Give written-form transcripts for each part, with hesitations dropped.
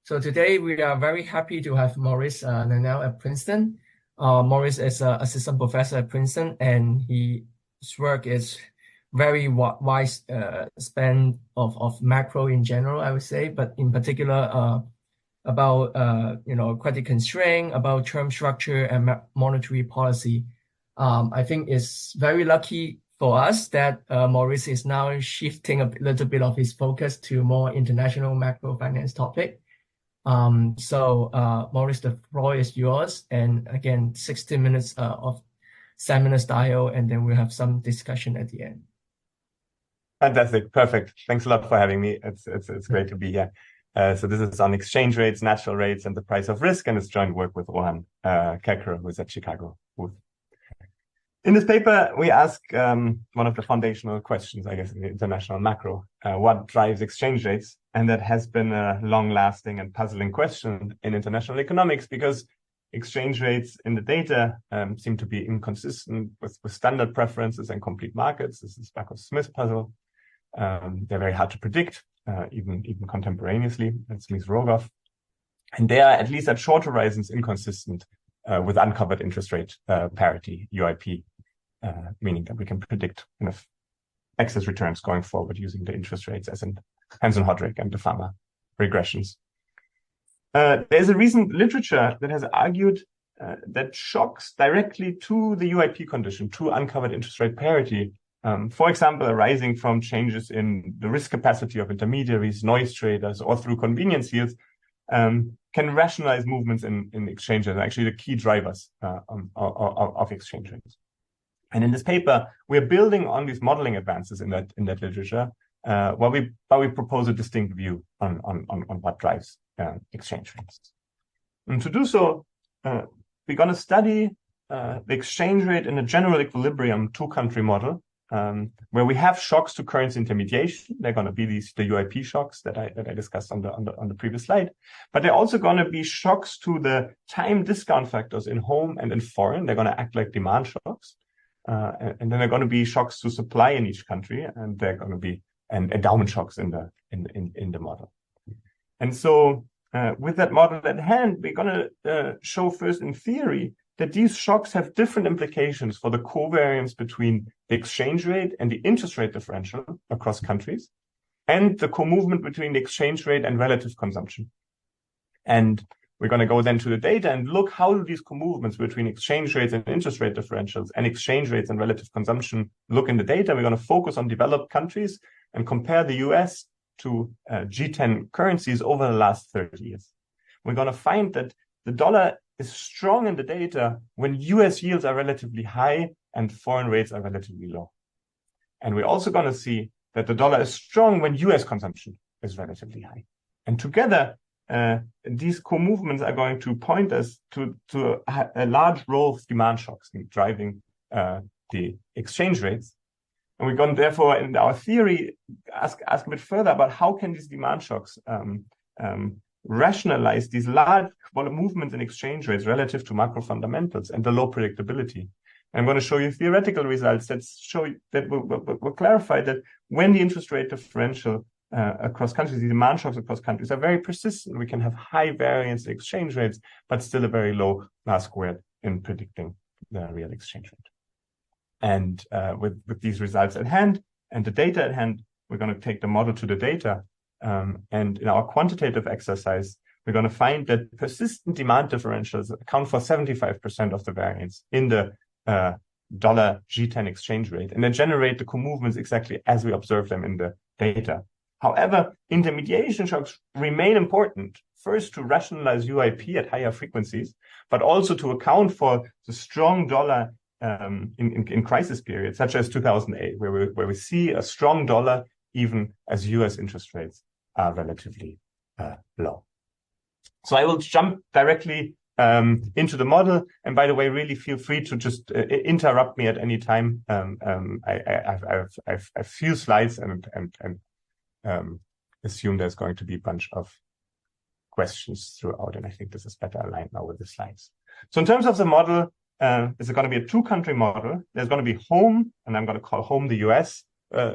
So today we are very happy to have Moritz Lenel at Princeton. Moritz is an assistant professor at Princeton, and his work is very wide span of macro in general, I would say, but in particular about credit constraint, about term structure and monetary policy. I think it's very lucky for us that Moritz is now shifting a little bit of his focus to more international macro finance topic. Moritz, the floor is yours. And again, 60 minutes of seminar style, and then we'll have some discussion at the end. Fantastic. Perfect. Thanks a lot for having me. It's great to be here. So this is on exchange rates, natural rates, and the price of risk, and it's joint work with Rohan Kecker, who's at Chicago. In this paper, we ask one of the foundational questions, I guess, in the international macro, what drives exchange rates? And that has been a long-lasting and puzzling question in international economics, because exchange rates in the data seem to be inconsistent with standard preferences and complete markets. This is Backus-Smith puzzle. They're very hard to predict, even contemporaneously. That's Smith-Rogoff. And they are, at least at short horizons, inconsistent with uncovered interest rate parity, UIP, meaning that we can predict kind of excess returns going forward using the interest rates as in Hansen-Hodrick and the Farmer regressions. There's a recent literature that has argued that shocks directly to the UIP condition, to uncovered interest rate parity, for example, arising from changes in the risk capacity of intermediaries, noise traders, or through convenience yields, can rationalize movements in exchange rates, actually the key drivers of exchange rates. And in this paper, we're building on these modeling advances in that literature, while we propose a distinct view on what drives exchange rates. And to do so, we're going to study the exchange rate in a general equilibrium two-country model, where we have shocks to currency intermediation. They're going to be the UIP shocks that I discussed on the previous slide, but they're also going to be shocks to the time discount factors in home and in foreign. They're going to act like demand shocks. And then there are going to be shocks to supply in each country, and there are going to be endowment shocks in the model. And so, with that model at hand, we're going to show first in theory that these shocks have different implications for the covariance between the exchange rate and the interest rate differential across countries, and the co-movement between the exchange rate and relative consumption. And we're going to go then to the data and look how do these co-movements between exchange rates and interest rate differentials and exchange rates and relative consumption look in the data. We're going to focus on developed countries and compare the US to G10 currencies over the last 30 years. We're going to find that the dollar is strong in the data when US yields are relatively high and foreign rates are relatively low. And we're also going to see that the dollar is strong when US consumption is relatively high. And together, these co-movements are going to point us to a large role of demand shocks in driving the exchange rates. And we're going to, therefore, in our theory, ask a bit further about how can these demand shocks rationalize these large movements in exchange rates relative to macro fundamentals and the low predictability. And I'm going to show you theoretical results that will clarify that when the interest rate differential across countries, the demand shocks across countries are very persistent. We can have high variance in exchange rates, but still a very low R-squared in predicting the real exchange rate. And with these results at hand and the data at hand, we're going to take the model to the data. And in our quantitative exercise, we're going to find that persistent demand differentials account for 75% of the variance in the dollar G10 exchange rate, and then generate the co-movements exactly as we observe them in the data. However, intermediation shocks remain important, first to rationalize UIP at higher frequencies, but also to account for the strong dollar in crisis periods, such as 2008, where we see a strong dollar even as US interest rates are relatively low. So I will jump directly into the model. And by the way, really feel free to just interrupt me at any time. I have a few slides and assume there's going to be a bunch of questions throughout, and I think this is better aligned now with the slides. So in terms of the model, it's going to be a two-country model. There's going to be home, and I'm going to call home the US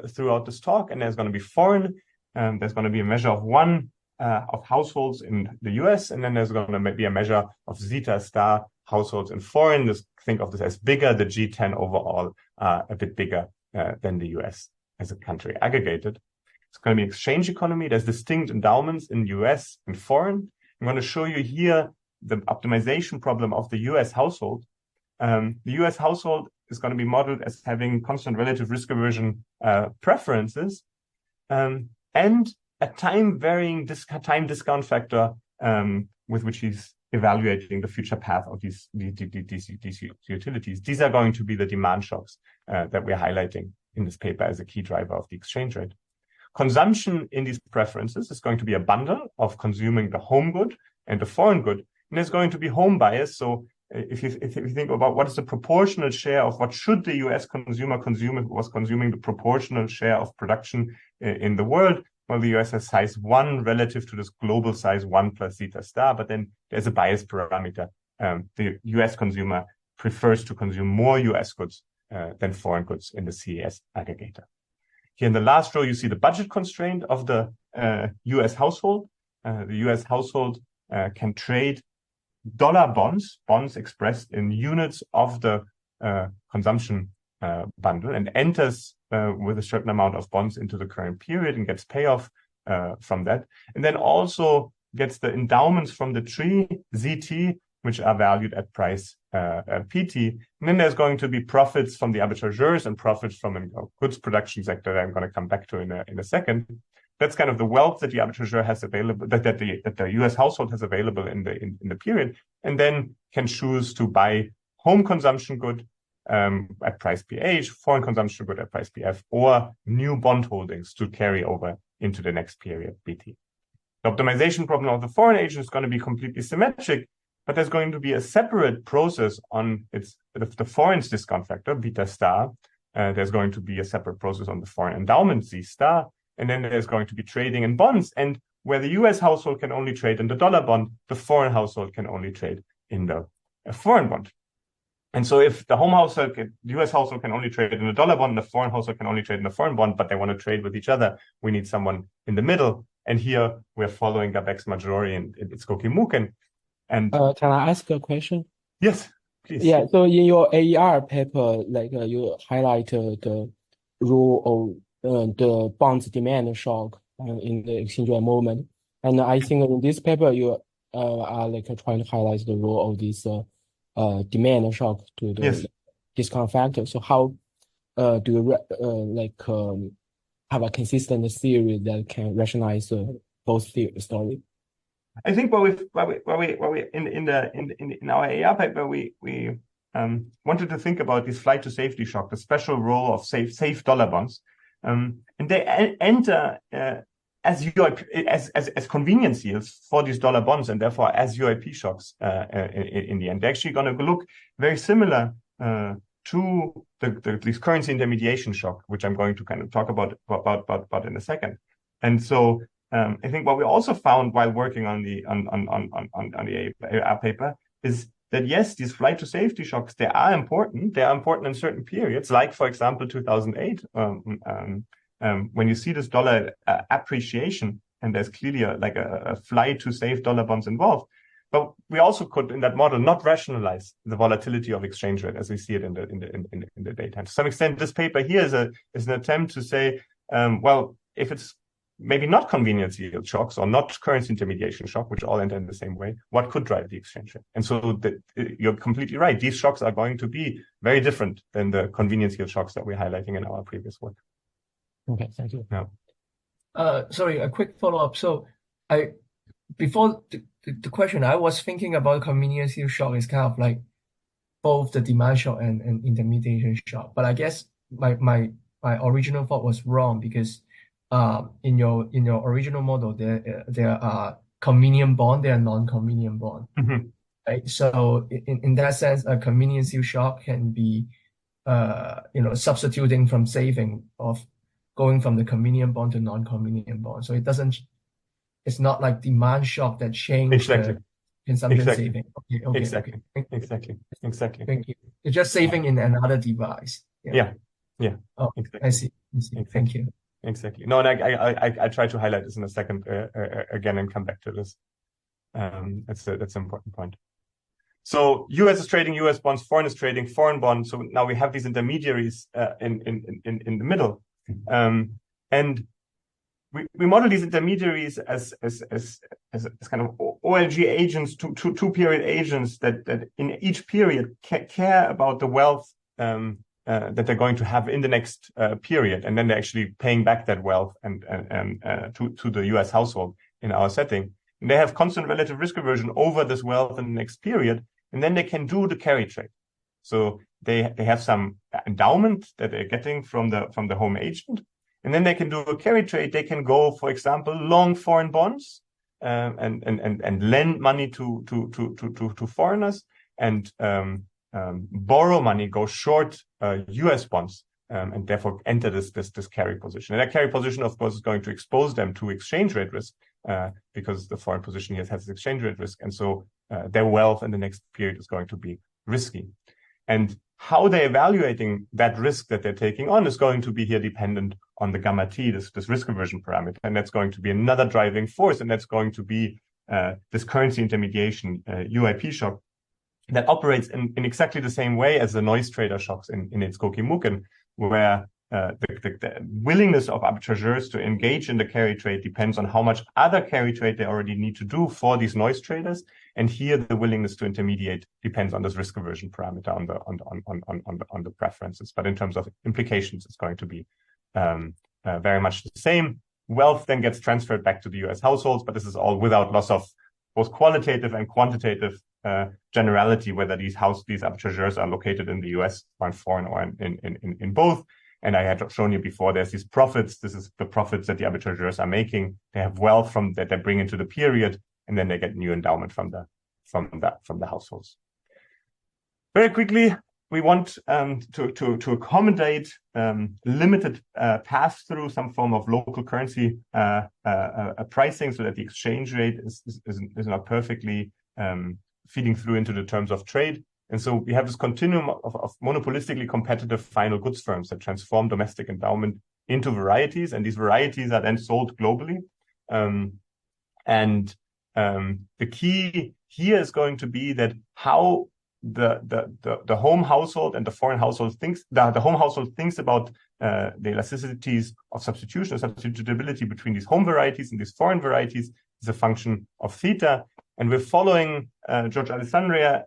throughout this talk, and there's going to be foreign. There's going to be a measure of one of households in the US, and then there's going to be a measure of zeta star households in foreign. Think of this as bigger. The G10 overall a bit bigger than the US as a country aggregated. It's going to be exchange economy. There's distinct endowments in US and foreign. I'm going to show you here the optimization problem of the US household. The US household is going to be modeled as having constant relative risk aversion preferences and a time-varying time discount factor with which he's evaluating the future path of these utilities. These are going to be the demand shocks that we're highlighting in this paper as a key driver of the exchange rate. Consumption in these preferences is going to be a bundle of consuming the home good and the foreign good, and there's going to be home bias. So if you think about what is the proportional share of what should the US consumer consume if it was consuming the proportional share of production in the world, well, the US has size 1 relative to this global size 1 plus zeta star, but then there's a bias parameter. The US consumer prefers to consume more US goods than foreign goods in the CES aggregator. Here in the last row, you see the budget constraint of the US household. The US household can trade dollar bonds expressed in units of the consumption bundle, and enters with a certain amount of bonds into the current period and gets payoff from that. And then also gets the endowments from the tree, ZT, which are valued at price PT. And then there's going to be profits from the arbitrageurs and profits from a goods production sector that I'm going to come back to in a second. That's kind of the wealth that the arbitrageur has available, that the US household has available in the period, and then can choose to buy home consumption good at price PH, foreign consumption good at price PF, or new bond holdings to carry over into the next period BT. The optimization problem of the foreign agent is going to be completely symmetric, but there's going to be a separate process on the foreign discount factor, beta star. There's going to be a separate process on the foreign endowment, Z star. And then there's going to be trading in bonds. And where the US household can only trade in the dollar bond, the foreign household can only trade in the foreign bond. And so if the the US household can only trade in the dollar bond, the foreign household can only trade in the foreign bond, but they want to trade with each other, we need someone in the middle. And here we're following Gabex Majorori and Itsukoki Muken. And can I ask a question? Yes, please. Yeah, so in your AER paper, you highlight the role of the bonds demand shock in the exchange rate movement. And I think in this paper, you are trying to highlight the role of this demand shock to the discount factor. So how do you have a consistent theory that can rationalize both stories? I think in our AR paper we wanted to think about this flight to safety shock, the special role of safe dollar bonds, and they enter as convenience yields for these dollar bonds, and therefore as UIP shocks in the end. They're actually going to look very similar to this currency intermediation shock, which I'm going to kind of talk about in a second. And so I think what we also found while working on the AR paper is that yes, these flight to safety shocks, they are important. They are important in certain periods, like for example 2008, when you see this dollar appreciation, and there's clearly a flight to safe dollar bonds involved. But we also could, in that model, not rationalize the volatility of exchange rate as we see it in the data. To some extent, this paper here is an attempt to say, well, if it's maybe not convenience yield shocks or not currency intermediation shock, which all enter in the same way, what could drive the exchange rate? And so you're completely right. These shocks are going to be very different than the convenience yield shocks that we're highlighting in our previous work. Okay, thank you. Yeah. Sorry, a quick follow-up. So before the question, I was thinking about convenience yield shock is kind of like both the demand shock and intermediation shock. But I guess my original thought was wrong, because in your original model there are convenient bond, there are non-convenient bond. Mm-hmm. Right? So in that sense, a convenience yield shock can be substituting from saving of going from the convenient bond to non-convenient bond. So it's not like demand shock that changed the consumption saving. Okay. Exactly. Thank you. It's just saving in another device. Yeah. Oh, exactly. I see. Exactly. Thank you. Exactly. No, and I try to highlight this in a second again and come back to this. That's an important point. So U.S. is trading U.S. bonds, foreign is trading foreign bonds. So now we have these intermediaries in the middle, and we model these intermediaries as kind of OLG agents, two period agents that in each period care about the wealth that they're going to have in the next period, and then they're actually paying back that wealth and to the U.S. household in our setting. And they have constant relative risk aversion over this wealth in the next period, and then they can do the carry trade. So they have some endowment that they're getting from the home agent, and then they can do a carry trade. They can go, for example, long foreign bonds and lend money to foreigners, and borrow money, go short U.S. bonds, and therefore enter this carry position. And that carry position, of course, is going to expose them to exchange rate risk, because the foreign position here has exchange rate risk, and so their wealth in the next period is going to be risky. And how they're evaluating that risk that they're taking on is going to be here dependent on the gamma t, this risk aversion parameter, and that's going to be another driving force, and that's going to be this currency intermediation UIP shock that operates in exactly the same way as the noise trader shocks in its Kokimuken, where the willingness of arbitrageurs to engage in the carry trade depends on how much other carry trade they already need to do for these noise traders, and here the willingness to intermediate depends on this risk aversion parameter on the preferences. But in terms of implications, it's going to be very much the same. Wealth then gets transferred back to the U.S. households, but this is all without loss of both qualitative and quantitative generality, whether these arbitrageurs are located in the US or in foreign or in both. And I had shown you before, there's these profits. This is the profits that the arbitrageurs are making. They have wealth that they bring into the period, and then they get new endowment from the households. Very quickly, we want to accommodate limited pass-through, some form of local currency pricing, so that the exchange rate is not perfectly feeding through into the terms of trade. And so we have this continuum of monopolistically competitive final goods firms that transform domestic endowment into varieties, and these varieties are then sold globally. And the key here is going to be that how the home household and the foreign household thinks. The home household thinks about the elasticities of substitution or substitutability between these home varieties and these foreign varieties is a function of theta. And we're following George Alessandria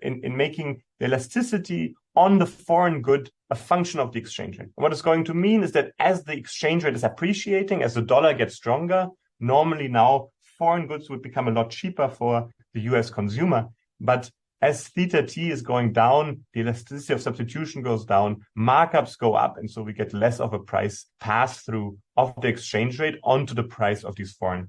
in making the elasticity on the foreign good a function of the exchange rate. And what it's going to mean is that as the exchange rate is appreciating, as the dollar gets stronger, normally now foreign goods would become a lot cheaper for the US consumer. But as theta t is going down, the elasticity of substitution goes down, markups go up, and so we get less of a price pass-through of the exchange rate onto the price of these foreign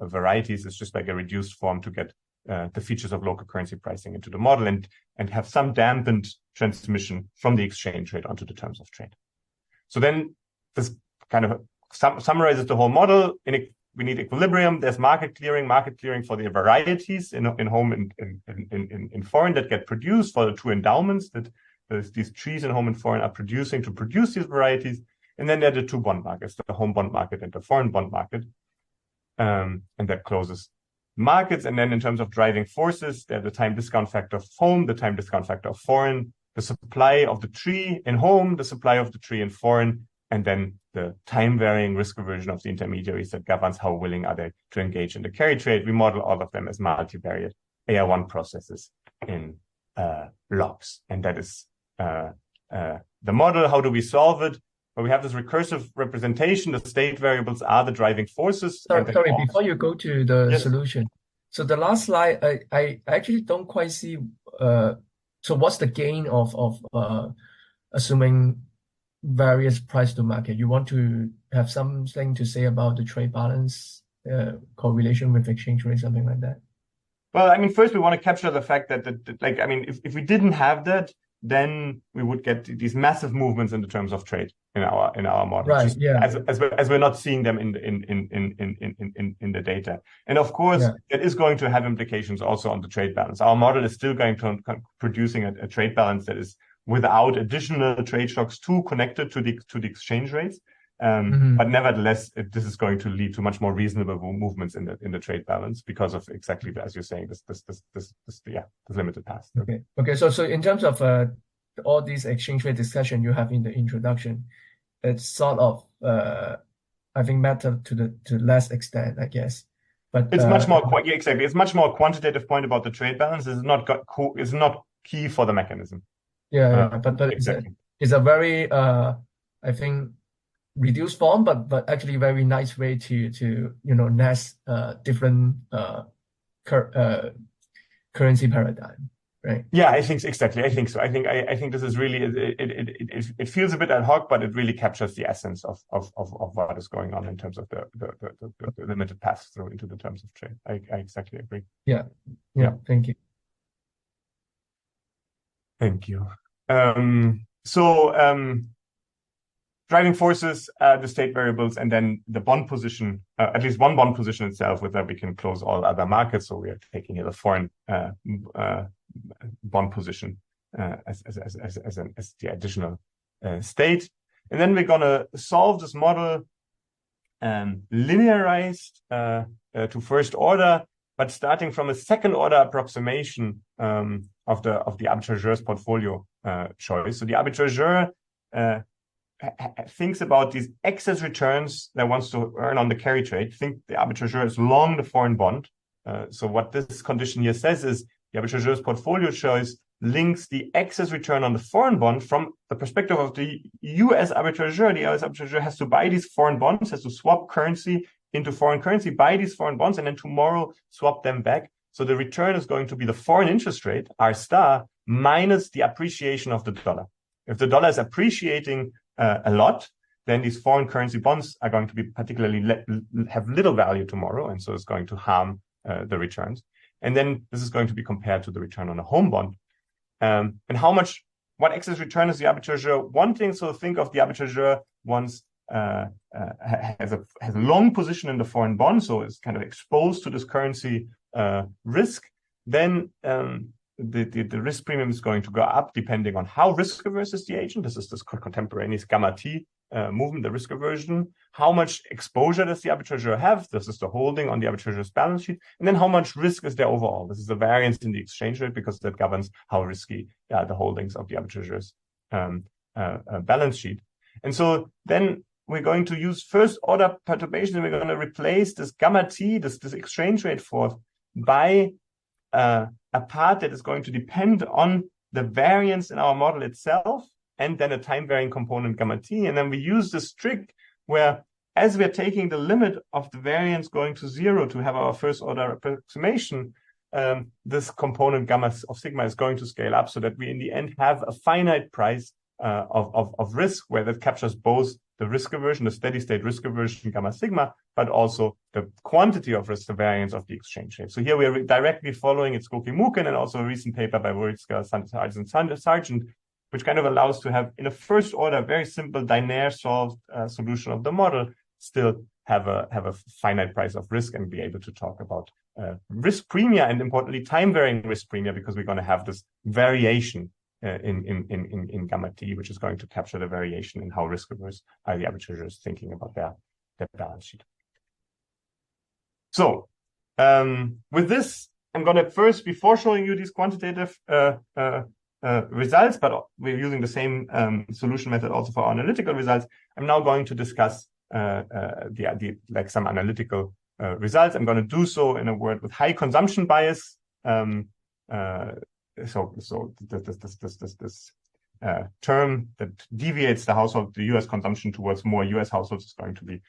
varieties. It's just like a reduced form to get the features of local currency pricing into the model and have some dampened transmission from the exchange rate onto the terms of trade. So then this kind of summarizes the whole model. We need equilibrium. There's market clearing for the varieties in home and in foreign that get produced for the two endowments that these trees in home and foreign are producing to produce these varieties. And then there are the two bond markets, the home bond market and the foreign bond market. And that closes markets. And then in terms of driving forces, there's the time discount factor of home, the time discount factor of foreign, the supply of the tree in home, the supply of the tree in foreign, and then the time varying risk aversion of the intermediaries that governs how willing are they to engage in the carry trade. We model all of them as multivariate AR1 processes in logs. And that is the model. How do we solve it? Well, we have this recursive representation. The state variables are the driving forces. Sorry, before you go to the solution. So the last slide, I actually don't quite see. So what's the gain of assuming various price to market? You want to have something to say about the trade balance correlation with exchange rate, something like that? Well, I mean, first we want to capture the fact that if we didn't have that, then we would get these massive movements in the terms of trade in our model, right? Yeah. As we're not seeing them in the data, and of course that is going to have implications also on the trade balance. Our model is still going to producing a trade balance that is without additional trade shocks too connected to the exchange rates. But nevertheless, this is going to lead to much more reasonable movements in the trade balance because of exactly as you're saying, this limited path. Okay. So in terms of all these exchange rate discussion you have in the introduction, it's sort of I think matter to less extent, I guess. But it's much more exactly. It's much more quantitative point about the trade balance. Is not key for the mechanism. But exactly. it's a very I think reduced form, but actually very nice way to nest different currency paradigm, right? Yeah, I think exactly. I think so. I think this is really it feels a bit ad hoc, but it really captures the essence of what is going on in terms of the limited pass through into the terms of trade. I exactly agree. Yeah. Thank you. Thank you. Driving forces, the state variables, and then the bond position, at least one bond position itself, with that we can close all other markets. So we are taking here the foreign bond position as the additional state. And then we're going to solve this model linearized to first order, but starting from a second order approximation of the arbitrageur's portfolio choice. So the arbitrageur thinks about these excess returns that wants to earn on the carry trade. Think the arbitrageur is long the foreign bond. So what this condition here says is the arbitrageur's portfolio choice links the excess return on the foreign bond from the perspective of the US arbitrageur. The US arbitrageur has to buy these foreign bonds, has to swap currency into foreign currency, buy these foreign bonds, and then tomorrow swap them back. So the return is going to be the foreign interest rate, R star, minus the appreciation of the dollar. If the dollar is appreciating a lot, then these foreign currency bonds are going to be particularly have little value tomorrow, and so it's going to harm the returns. And then this is going to be compared to the return on a home bond. And what excess return is the arbitrageur wanting? So think of the arbitrageur has a long position in the foreign bond, so it's kind of exposed to this currency risk. Then the risk premium is going to go up depending on how risk averse is the agent. This is this contemporaneous gamma T movement, the risk aversion. How much exposure does the arbitrageur have? This is the holding on the arbitrageur's balance sheet. And then how much risk is there overall? This is the variance in the exchange rate because that governs how risky the holdings of the arbitrageur's balance sheet. And so then we're going to use first order perturbation, and we're going to replace this gamma T, this exchange rate force, by a part that is going to depend on the variance in our model itself, and then a time varying component gamma T. And then we use this trick where, as we're taking the limit of the variance going to 0 to have our first order approximation, this component gamma of sigma is going to scale up so that we in the end have a finite price of risk, where that captures both the risk aversion, the steady state risk aversion gamma sigma, but also the quantity of risk, the variance of the exchange rate. So here we are directly following it's Skokie-Mukin and also a recent paper by Moritz and Sargent, which kind of allows to have in a first order, very simple Dinaire solved solution of the model, still have a finite price of risk and be able to talk about risk premia, and importantly, time varying risk premia, because we're going to have this variation in gamma T, which is going to capture the variation in how risk averse are the arbitrageurs thinking about their balance sheet. So with this, I'm going to first, before showing you these quantitative results, but we're using the same solution method also for our analytical results, I'm now going to discuss some analytical results. I'm going to do so in a word with high consumption bias. So this term that deviates the US consumption towards more US households is going to be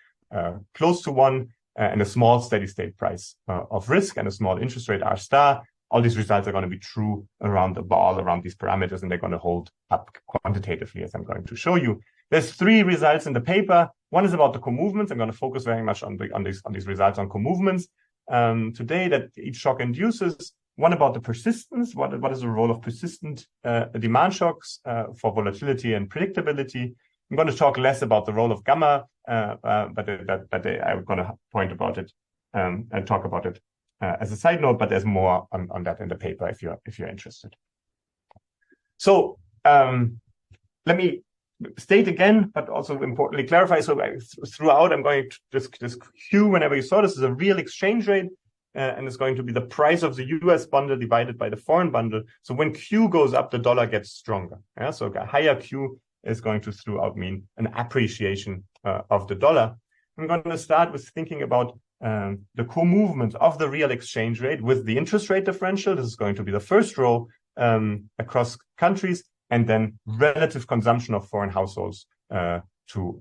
close to 1, and a small steady state price of risk and a small interest rate R star. All these results are going to be true around these parameters, and they're going to hold up quantitatively, as I'm going to show you. There's 3 results in the paper. One is about the co-movements. I'm going to focus very much on these results on co-movements today that each shock induces. One about the persistence. What is the role of persistent demand shocks for volatility and predictability? I'm going to talk less about the role of gamma, but I'm going to point about it and talk about it as a side note. But there's more on that in the paper if you're interested. So let me state again, but also importantly clarify. So throughout, I'm going to this Q, whenever you saw this, is a real exchange rate, and it's going to be the price of the US bundle divided by the foreign bundle. So when Q goes up, the dollar gets stronger. Yeah? So a higher Q is going to throughout mean an appreciation of the dollar. I'm going to start with thinking about the co-movement of the real exchange rate with the interest rate differential. This is going to be the first row across countries, and then relative consumption of foreign households to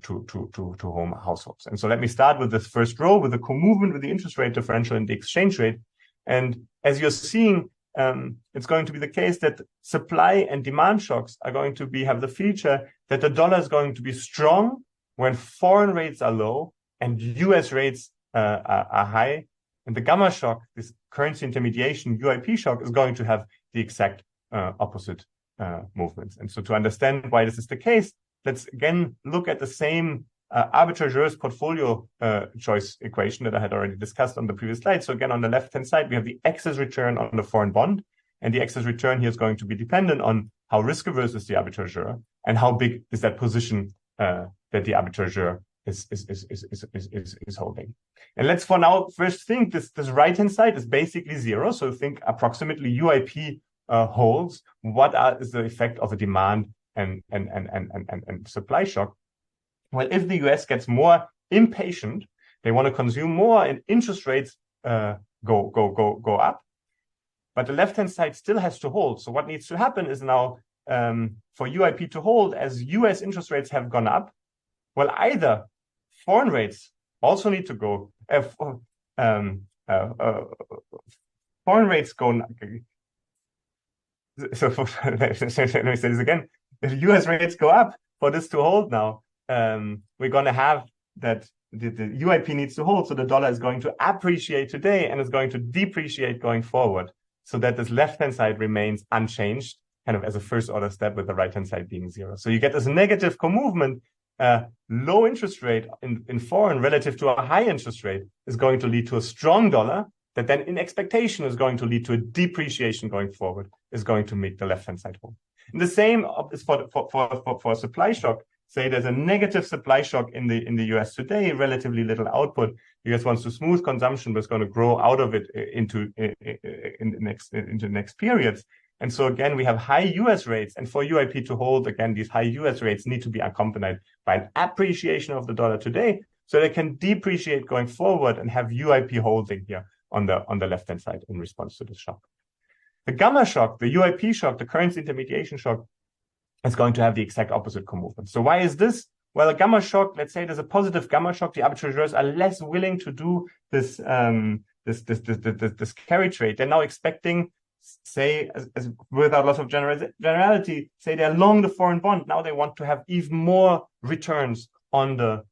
home households. And so let me start with this first row with the co-movement with the interest rate differential and the exchange rate. And as you're seeing, it's going to be the case that supply and demand shocks are going to have the feature that the dollar is going to be strong when foreign rates are low and US rates are high. And the gamma shock, this currency intermediation UIP shock, is going to have the exact opposite movements. And so to understand why this is the case, let's again look at the same arbitrageur's portfolio choice equation that I had already discussed on the previous slide. So again, on the left-hand side, we have the excess return on the foreign bond. And the excess return here is going to be dependent on how risk averse is the arbitrageur and how big is that position that the arbitrageur is holding. And let's for now first think this right-hand side is basically zero. So think approximately UIP holds. What is the effect of a demand and supply shock? Well, if the US gets more impatient, they want to consume more, and interest rates go up. But the left-hand side still has to hold. So what needs to happen is now for UIP to hold, as US interest rates have gone up, well, either foreign rates also need to go. Foreign rates go. So let me say this again. If US rates go up for this to hold now, we're going to have that the UIP needs to hold. So the dollar is going to appreciate today and is going to depreciate going forward, so that this left-hand side remains unchanged, kind of as a first order step, with the right-hand side being zero. So you get this negative co-movement. Low interest rate in foreign relative to a high interest rate is going to lead to a strong dollar that then in expectation is going to lead to a depreciation going forward, is going to make the left-hand side hold. And the same is for supply shock. Say there's a negative supply shock in the US today, relatively little output. The US wants to smooth consumption, but it's going to grow out of it into the next periods. And so again, we have high US rates, and for UIP to hold, again, these high US rates need to be accompanied by an appreciation of the dollar today, so they can depreciate going forward and have UIP holding here on the left-hand side in response to this shock. The gamma shock, the UIP shock, the currency intermediation shock, is going to have the exact opposite co-movement. So why is this? Well, a gamma shock, let's say there's a positive gamma shock, the arbitrageurs are less willing to do this carry trade. They're now expecting, say, as without lots of generality, say they're long the foreign bond. Now they want to have even more returns on the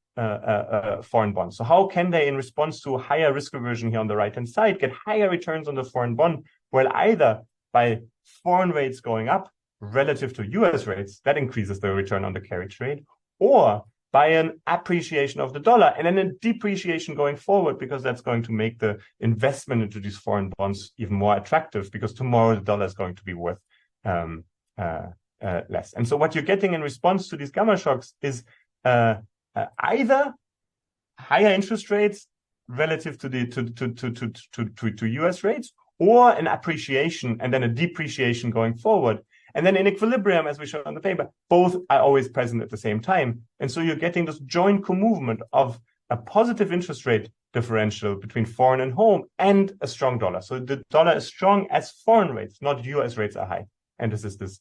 foreign bond. So how can they, in response to higher risk aversion here on the right-hand side, get higher returns on the foreign bond? Well, either by foreign rates going up relative to US rates, that increases the return on the carry trade, or by an appreciation of the dollar and then a depreciation going forward, because that's going to make the investment into these foreign bonds even more attractive, because tomorrow the dollar is going to be worth less. And so what you're getting in response to these gamma shocks is either higher interest rates relative to the US rates, or an appreciation and then a depreciation going forward. And then in equilibrium, as we showed on the paper, both are always present at the same time. And so you're getting this joint co-movement of a positive interest rate differential between foreign and home and a strong dollar. So the dollar is strong as foreign rates, not US rates are high. And this is this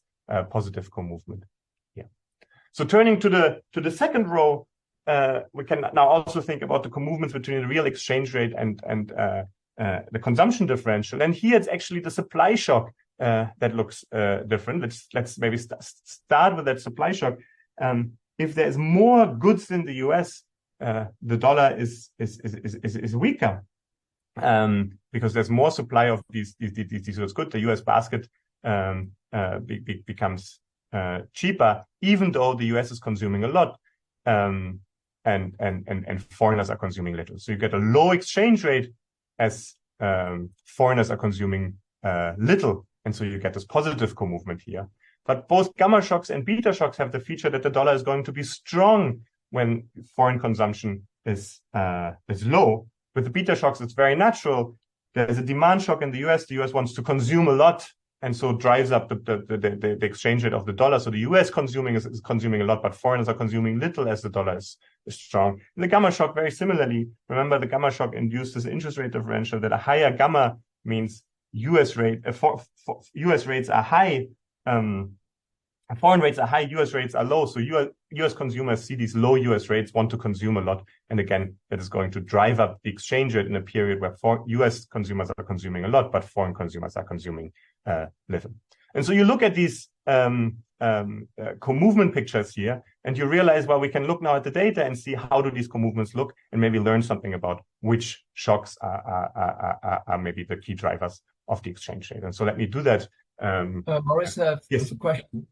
positive co-movement. Yeah. So turning to the second row, we can now also think about the co-movements between the real exchange rate and the consumption differential. And here it's actually the supply shock that looks different. Let's maybe start with that supply shock. If there's more goods in the US, the dollar is weaker because there's more supply of these US goods. The US basket becomes cheaper, even though the US is consuming a lot, and foreigners are consuming little. So you get a low exchange rate as foreigners are consuming little. And so you get this positive co-movement here. But both gamma shocks and beta shocks have the feature that the dollar is going to be strong when foreign consumption is low. With the beta shocks, it's very natural. There's a demand shock in the US. The US wants to consume a lot, and so drives up the exchange rate of the dollar. So the US is consuming a lot, but foreigners are consuming little as the dollar is strong. In the gamma shock, very similarly, remember the gamma shock induces interest rate differential that a higher gamma means US rates are high, foreign rates are high, US rates are low. So US consumers see these low US rates, want to consume a lot. And again, that is going to drive up the exchange rate in a period where US consumers are consuming a lot, but foreign consumers are consuming little. And so you look at these co-movement pictures here, and you realize, well, we can look now at the data and see how do these co-movements look, and maybe learn something about which shocks are maybe the key drivers of the exchange rate. And so let me do that. Moritz, yes. A question.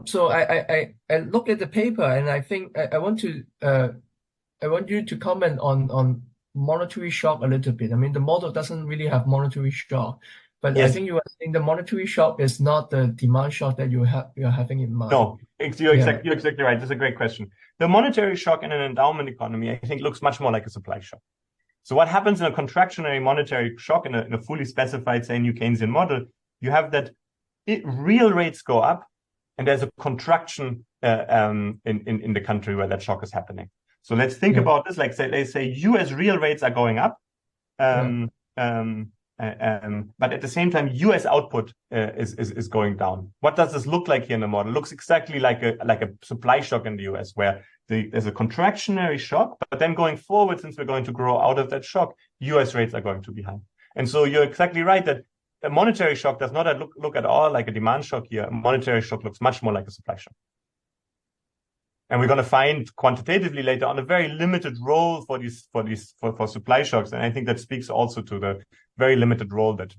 So I look at the paper, and I think I want you to comment on monetary shock a little bit. I mean, the model doesn't really have monetary shock, but yes. I think you are saying the monetary shock is not the demand shock that you're having in mind. No, you're exactly right. That's a great question. The monetary shock in an endowment economy, I think, looks much more like a supply shock. So what happens in a contractionary monetary shock in a fully specified, say, New Keynesian model, you have that real rates go up, and there's a contraction in the country where that shock is happening. So let's think about this. Like, let's say US real rates are going up, but at the same time, US output is going down. What does this look like here in the model? It looks exactly like a supply shock in the US, where there's a contractionary shock, but then going forward, since we're going to grow out of that shock, US rates are going to be high. And so you're exactly right that a monetary shock does not look at all like a demand shock here. A monetary shock looks much more like a supply shock. And we're going to find quantitatively later on a very limited role for supply shocks. And I think that speaks also to the very limited role that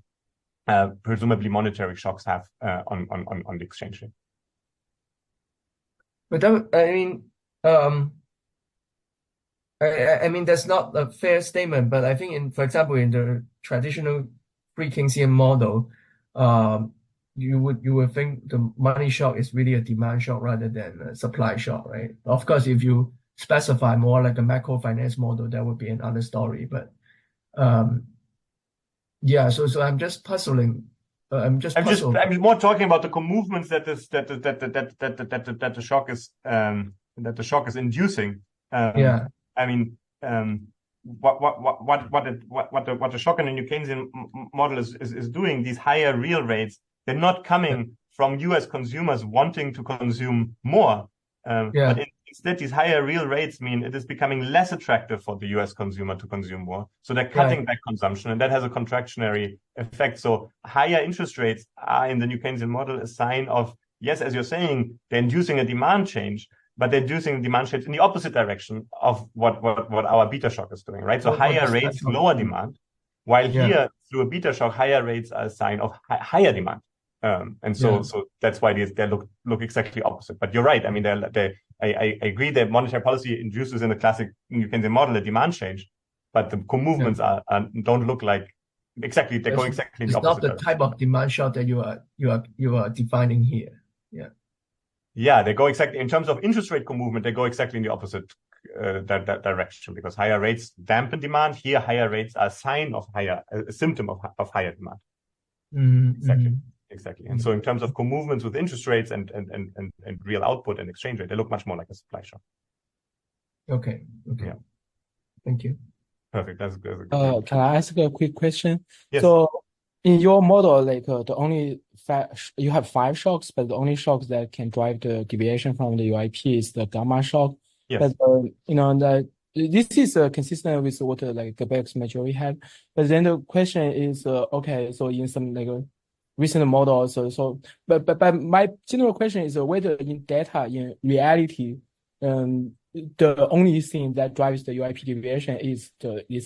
presumably monetary shocks have on the exchange rate. But that, I mean, that's not a fair statement. But I think, for example, in the traditional pre-Keynesian model, you would think the money shock is really a demand shock rather than a supply shock, right? Of course, if you specify more like a macro finance model, that would be another story. But yeah, so I'm just puzzling. I'm more talking about the co-movements that the shock is inducing. Yeah. I mean, what the shock in the New Keynesian model is doing, these higher real rates, they're not coming from US consumers wanting to consume more. But instead, these higher real rates mean it is becoming less attractive for the US consumer to consume more. So they're cutting back consumption, and that has a contractionary effect. So higher interest rates are in the New Keynesian model a sign of, yes, as you're saying, they're inducing a demand change, but they're inducing demand change in the opposite direction of what our beta shock is doing, right? So higher rates, lower demand, while here, through a beta shock, higher rates are a sign of higher demand. And so that's why they look exactly opposite. But you're right. I mean, I agree that monetary policy induces in the classic New Keynesian model a demand change, but the co-movements don't look like exactly. They're going exactly in the opposite. It's not the type of demand shock that you are defining here. Yeah. Yeah, they go exactly in terms of interest rate co-movement. They go exactly in the opposite that direction, because higher rates dampen demand. Here, higher rates are a sign of a symptom of higher demand. Mm-hmm. Exactly. And so in terms of co-movements with interest rates and real output and exchange rate, they look much more like a supply shock. Okay. Yeah. Thank you. Perfect. That's good. Can I ask a quick question? Yes. So in your model, like the only you have 5 shocks, but the only shocks that can drive the deviation from the UIP is the gamma shock. Yes. But this is consistent with what like Gebek's majority had. But then the question is, okay, so in some like recent models, but my general question is whether in data, in reality, the only thing that drives the UIP deviation is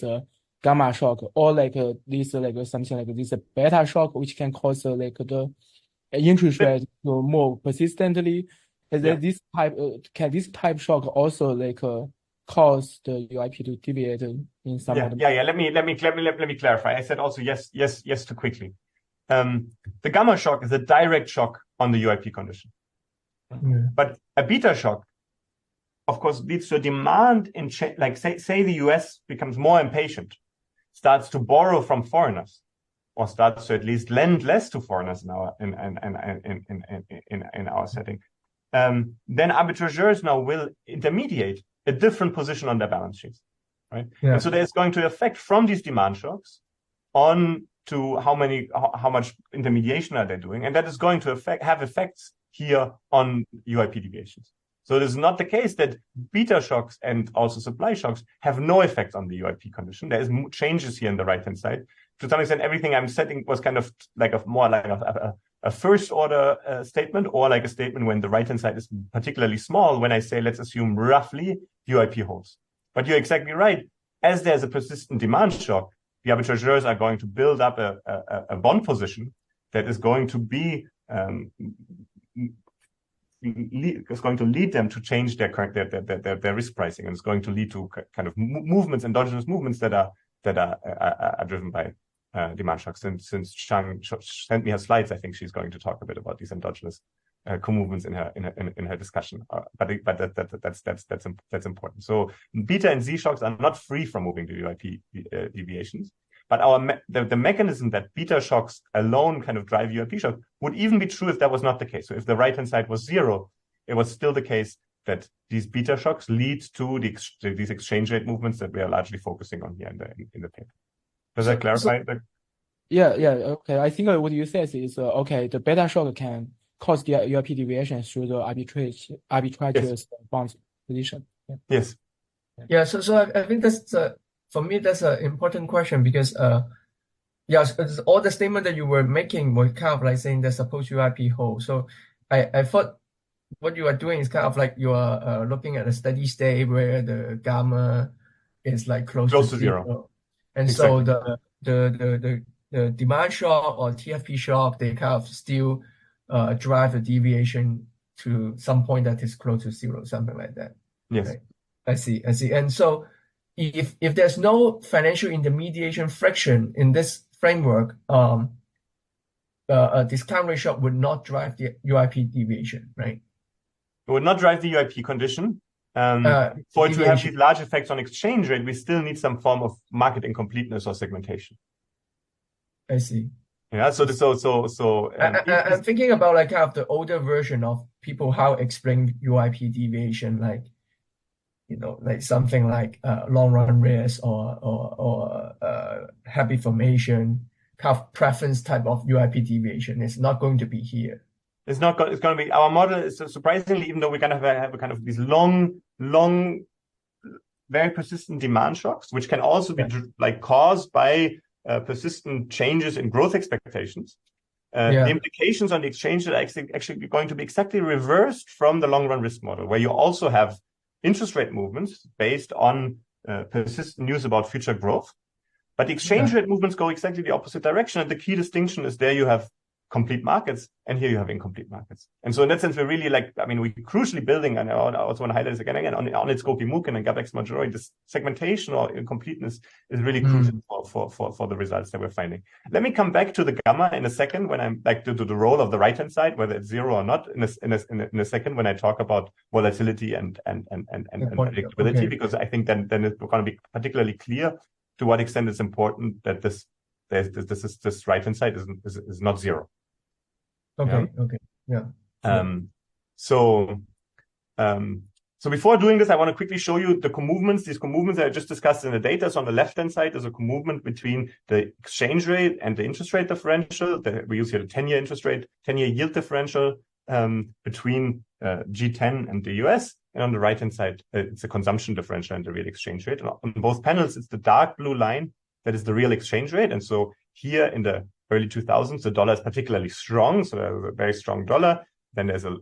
a gamma shock, or like this like something like this beta shock, which can cause like the interest rate to move persistently. Is that this type can this type shock also like cause the UIP to deviate in some? Yeah. Let me clarify. I said also yes too quickly. the gamma shock is a direct shock on the UIP condition. But a beta shock, of course, leads to a demand in like say the US becomes more impatient, starts to borrow from foreigners, or starts to at least lend less to foreigners in our setting. Then arbitrageurs now will intermediate a different position on their balance sheets, right? Yeah. And so there's going to affect from these demand shocks on to how much intermediation are they doing, and that is going to have effects here on UIP deviations. So it is not the case that beta shocks and also supply shocks have no effect on the UIP condition. There is changes here on the right-hand side. To some extent, everything I'm setting was kind of like a first order statement, or like a statement when the right-hand side is particularly small, when I say, let's assume roughly UIP holds. But you're exactly right. As there's a persistent demand shock, the arbitrageurs are going to build up a bond position that is going to be is going to lead them to change their risk pricing, and it's going to lead to kind of movements, endogenous movements that are driven by demand shocks. Since Chang sent me her slides, I think she's going to talk a bit about these endogenous co-movements in her discussion. But that's important. So beta and Z shocks are not free from moving to UIP deviations. But the mechanism that beta shocks alone kind of drive UIP shock would even be true if that was not the case. So if the right-hand side was zero, it was still the case that these beta shocks lead to these exchange rate movements that we are largely focusing on here in the paper. Does that clarify? Yeah, okay. I think what you said is, okay, the beta shock can cause the UIP deviation through the arbitrageous bonds position. Yeah. Yes. Yeah, so I think that's for me, that's an important question, because all the statement that you were making were kind of like saying that suppose UIP hold. So I thought what you are doing is kind of like you are looking at a steady state where the gamma is like close to zero. And exactly. So the demand shock or TFP shock, they kind of still drive the deviation to some point that is close to zero, something like that. Yes. Right? I see. And so if there's no financial intermediation friction in this framework, a discount rate shock would not drive the UIP deviation, right? It would not drive the UIP condition. For it to have these large effects on exchange rate, we still need some form of market incompleteness or segmentation. I see. Yeah. I'm thinking about like kind of the older version of people how explain UIP deviation, like, like something like long run risk or habit formation, kind of preference type of UIP deviation. It's not going to be here. It's going to be, our model is surprisingly, even though we're going to have a kind of these long, very persistent demand shocks, which can also be like caused by persistent changes in growth expectations. The implications on the exchange are actually going to be exactly reversed from the long run risk model, where you also have interest rate movements based on persistent news about future growth. But the exchange rate movements go exactly the opposite direction. And the key distinction is there you have complete markets, and here you have incomplete markets. And so in that sense, we're really we're crucially building, and I also want to highlight this again, on its Skokie-Mukin and Gabex majority, this segmentation or incompleteness is really crucial for the results that we're finding. Let me come back to the gamma in a second when I'm to the role of the right-hand side, whether it's zero or not, in a second when I talk about volatility and predictability, because I think then it's going to be particularly clear to what extent it's important that this right-hand side is not zero. Okay. So before doing this, I want to quickly show you the co-movements. These co-movements that I just discussed in the data. So on the left-hand side, there's a co-movement between the exchange rate and the interest rate differential. We use here the 10-year yield differential between G10 and the US. And on the right-hand side, it's a consumption differential and the real exchange rate. And on both panels, it's the dark blue line that is the real exchange rate. And so here in the early 2000s, the dollar is particularly strong. So a very strong dollar. Then there's a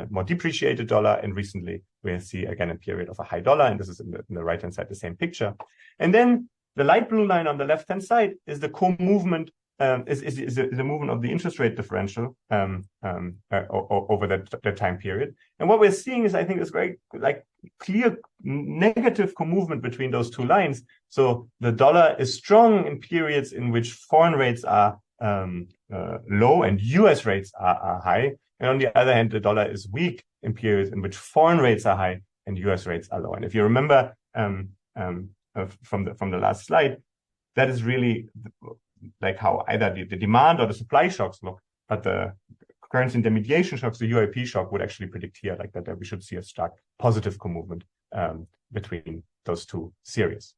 more depreciated dollar. And recently we see again a period of a high dollar. And this is in the right-hand side, the same picture. And then the light blue line on the left-hand side is the co-movement, is the movement of the interest rate differential over that time period. And what we're seeing is, I think, is very clear negative co-movement between those two lines. So the dollar is strong in periods in which foreign rates are low and US rates are high. And on the other hand, the dollar is weak in periods in which foreign rates are high and US rates are low. And if you remember from the last slide, that is really like how either the demand or the supply shocks look, but the currency intermediation shocks, the UIP shock, would actually predict here like that we should see a stark positive co-movement between those two series.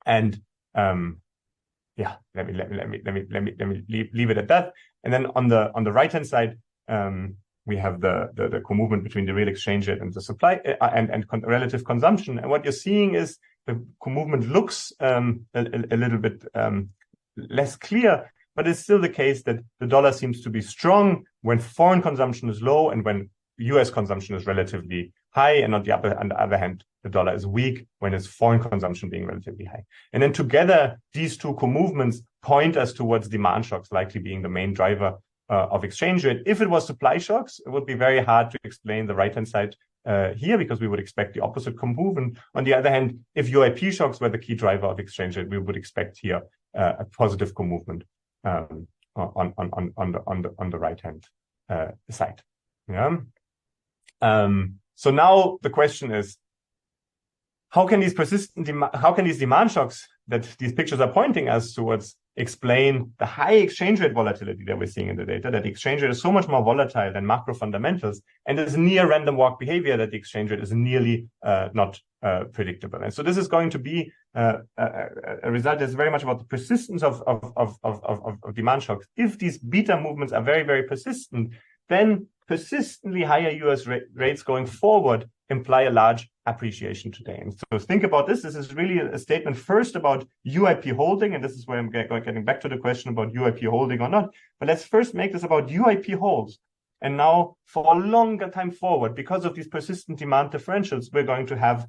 And yeah, let me leave it at that. And then on the right hand side, we have the co-movement between the real exchange rate and the supply and relative consumption. And what you're seeing is the co-movement looks a little bit less clear, but it's still the case that the dollar seems to be strong when foreign consumption is low and when US consumption is relatively high. And on the other hand, the dollar is weak when it's foreign consumption being relatively high. And then together, these two co-movements point us towards demand shocks likely being the main driver of exchange rate. If it was supply shocks, it would be very hard to explain the right-hand side here because we would expect the opposite co-movement. On the other hand, if UIP shocks were the key driver of exchange rate, we would expect here a positive co-movement on the right-hand side. Yeah. So now the question is, how can these demand shocks that these pictures are pointing us towards explain the high exchange rate volatility that we're seeing in the data, that the exchange rate is so much more volatile than macro fundamentals, and there's near random walk behavior that the exchange rate is nearly not predictable. And so this is going to be a result that's very much about the persistence of demand shocks. If these beta movements are very, very persistent, then persistently higher US rates going forward imply a large appreciation today. And so think about this. This is really a statement first about UIP holding, and this is where I'm getting back to the question about UIP holding or not. But let's first make this about UIP holds. And now for a longer time forward, because of these persistent demand differentials, we're going to have,